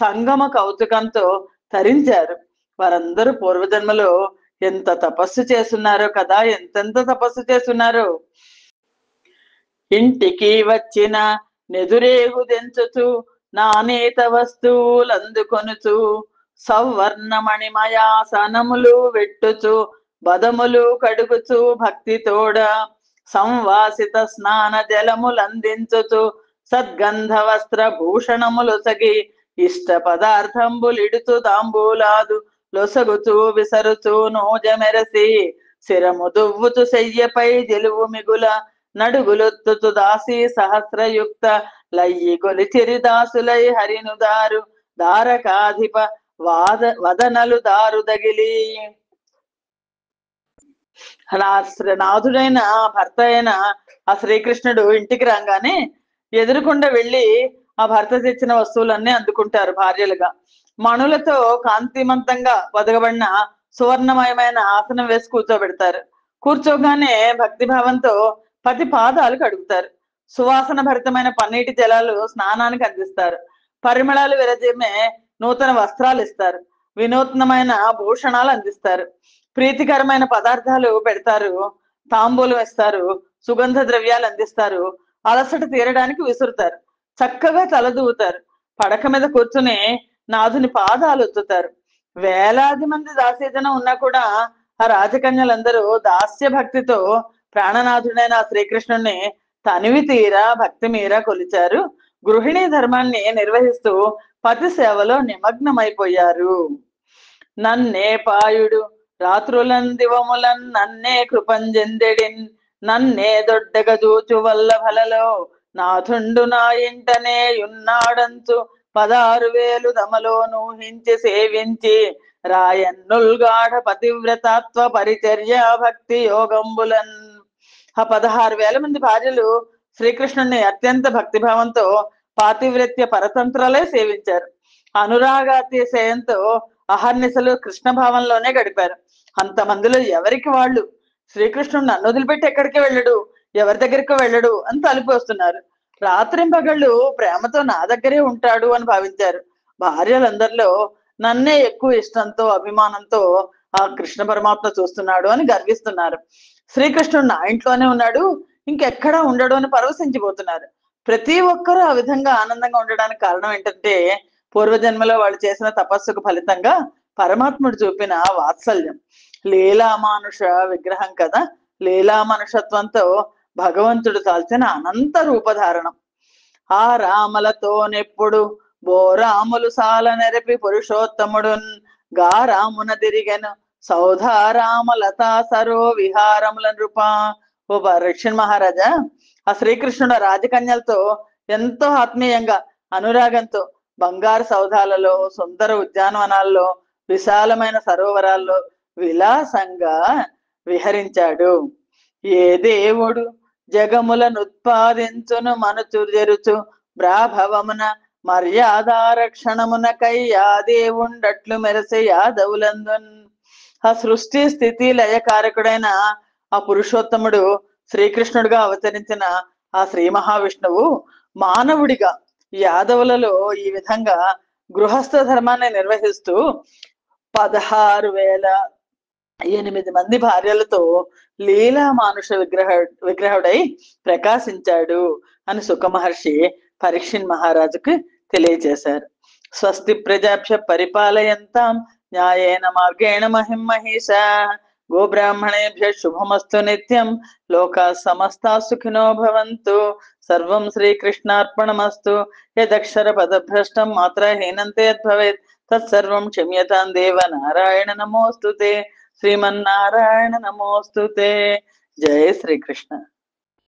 సంగమ కౌతుకంతో తరించారు. వారందరూ పూర్వజన్మలో ఎంత తపస్సు చేస్తున్నారో కదా, ఎంతెంత తపస్సు చేస్తున్నారో. ఇంటికి వచ్చిన నెదురేగు దెంచుచు నానేత వస్తువులందుకొనుచు సౌవర్ణమణిమయాసనములు వెట్టుచు బదములు కడుగుచు భక్తితోడ సంవాసిత స్నాన జలములందించుచు సద్గంధ వస్త్ర భూషణములు సగి ఇష్ట పదార్థంబులిడుచు తాంబూలాదు లొసగుచు విసరుచు నోజమెరసి శిరము దువ్వుచు శయ్యపై జెలువు మిగుల నడుగులొత్తుచు దాసి సహస్రయుక్త లయ్యి గొలిచిరి దాసులై హరినుదారు దారకాధిప వదనలు దారు దగిలి. నాథుడైన భర్త అయిన ఆ శ్రీకృష్ణుడు ఇంటికి రాగానే ఎదురుకుండా వెళ్ళి ఆ భర్త తెచ్చిన వస్తువులన్నీ అందుకుంటారు భార్యలుగా. మణులతో కాంతిమంతంగా వదగబడిన సువర్ణమయమైన ఆసనం వేసి కూర్చోబెడతారు. కూర్చోగానే భక్తిభావంతో పతి పాదాలు కడుగుతారు. సువాసన భరితమైన పన్నీటి జలాలు స్నానానికి అందిస్తారు. పరిమళాలు విరజిమ్మే నూతన వస్త్రాలు ఇస్తారు. వినూత్నమైన భూషణాలు అందిస్తారు. ప్రీతికరమైన పదార్థాలు పెడతారు. తాంబూలం ఇస్తారు. సుగంధ ద్రవ్యాలు అందిస్తారు. అలసట తీరడానికి విసురుతారు. చక్కగా తలదూవుతారు. పడక మీద కూర్చుని నాథుని పాదాలు ఒత్తుతారు. వేలాది మంది దాసీజనం ఉన్నా కూడా ఆ రాజకన్యలందరూ దాస్య భక్తితో ప్రాణనాథుడైన ఆ శ్రీకృష్ణుణ్ణి తనివి తీరా భక్తి మీరా కొలిచారు. గృహిణీ ధర్మాన్ని నిర్వహిస్తూ పతి సేవలో నిమగ్నమైపోయారు. నన్నే పాయుడు రాత్రులన్ దివములన్ నన్నే కృపంజెందెడిన్ నన్నే దొడ్డగ జూచు వల్ల ఫలలో నాథుండు నా ఇంటనే యున్నాడంచు 16,000 దమలో నూహించి సేవించి రాయన్నుల్గాఢ పతివ్రతాత్వ పరిచర్య భక్తి యోగంబులన్. ఆ 16,000 మంది భార్యలు శ్రీకృష్ణుని అత్యంత భక్తిభావంతో పాతివ్రత్య పరతంత్రాలే సేవించారు. అనురాగాతిశయంతో అహర్నిశలు కృష్ణ భావంలోనే గడిపారు. అంతమందిలో ఎవరికి వాళ్ళు శ్రీకృష్ణుడు నన్ను వదిలిపెట్టి ఎక్కడికి వెళ్ళడు, ఎవరి దగ్గరికి వెళ్ళడు అని తలిపోస్తున్నారు. రాత్రింపగళ్ళు ప్రేమతో నా దగ్గరే ఉంటాడు అని భావించారు. భార్యలందరిలో నన్నే ఎక్కువ ఇష్టంతో అభిమానంతో ఆ కృష్ణ పరమాత్మ చూస్తున్నాడు అని గర్విస్తున్నారు. శ్రీకృష్ణుడు నా ఇంట్లోనే ఉన్నాడు, ఇంకెక్కడా ఉండడు అని పరవశించిపోతున్నారు. ప్రతి ఒక్కరూ ఆ విధంగా ఆనందంగా ఉండడానికి కారణం ఏంటంటే పూర్వజన్మలో వాళ్ళు చేసిన తపస్సుకు ఫలితంగా పరమాత్ముడు చూపిన వాత్సల్యం. లీలామానుష విగ్రహం కదా, లీలామనుషత్వంతో భగవంతుడు చాల్చిన అనంత రూపధారణం. ఆ రామలతోనెప్పుడు బోరాములు సాల నెరపి పురుషోత్తముడున్ గా రామున తిరిగెను సౌధారామ లతా సరో విహారముల నృప. ఓ పరీక్షణ్ మహారాజా, ఆ శ్రీకృష్ణుడు రాజకన్యలతో ఎంతో ఆత్మీయంగా అనురాగంతో బంగారు సౌధాలలో, సుందర ఉద్యానవనాల్లో, విశాలమైన సరోవరాల్లో విలాసంగా విహరించాడు. ఏ దేవుడు జగములనుత్పాదించును మనుచు జరుచు బ్రాభవమున మర్యాదారక్షణమునకై ఆ దేవుండట్లు మెరసే యాదవులందున్. ఆ సృష్టి స్థితి లయకారకుడైన ఆ పురుషోత్తముడు శ్రీకృష్ణుడిగా అవతరించిన ఆ శ్రీ మహావిష్ణువు మానవుడిగా యాదవులలో ఈ విధంగా గృహస్థ ధర్మాన్ని నిర్వహిస్తూ 16,008 మంది భార్యలతో లీలా మానుష విగ్రహుడై ప్రకాశించాడు అని సుఖ మహర్షి పరీక్షిన్ మహారాజుకు తెలియజేశారు. స్వస్తి ప్రజాభ్య పరిపాలయంతాం న్యాయేన మార్గేణ మహిం మహిష. గోబ్రాహ్మణేభ్య శుభమస్తు నిత్యం. లోకా సమస్తా సుఖినో భవంతు. సర్వం శ్రీకృష్ణార్పణమస్తు. యదక్షర పదభ్రష్టం మాత్రహీనంతే యద్భవేత్ తత్సర్వం క్షమ్యతాం దేవ. నారాయణ నమోస్తుతే. శ్రీమన్నారాయణ నమోస్తుతే. జయ శ్రీకృష్ణ.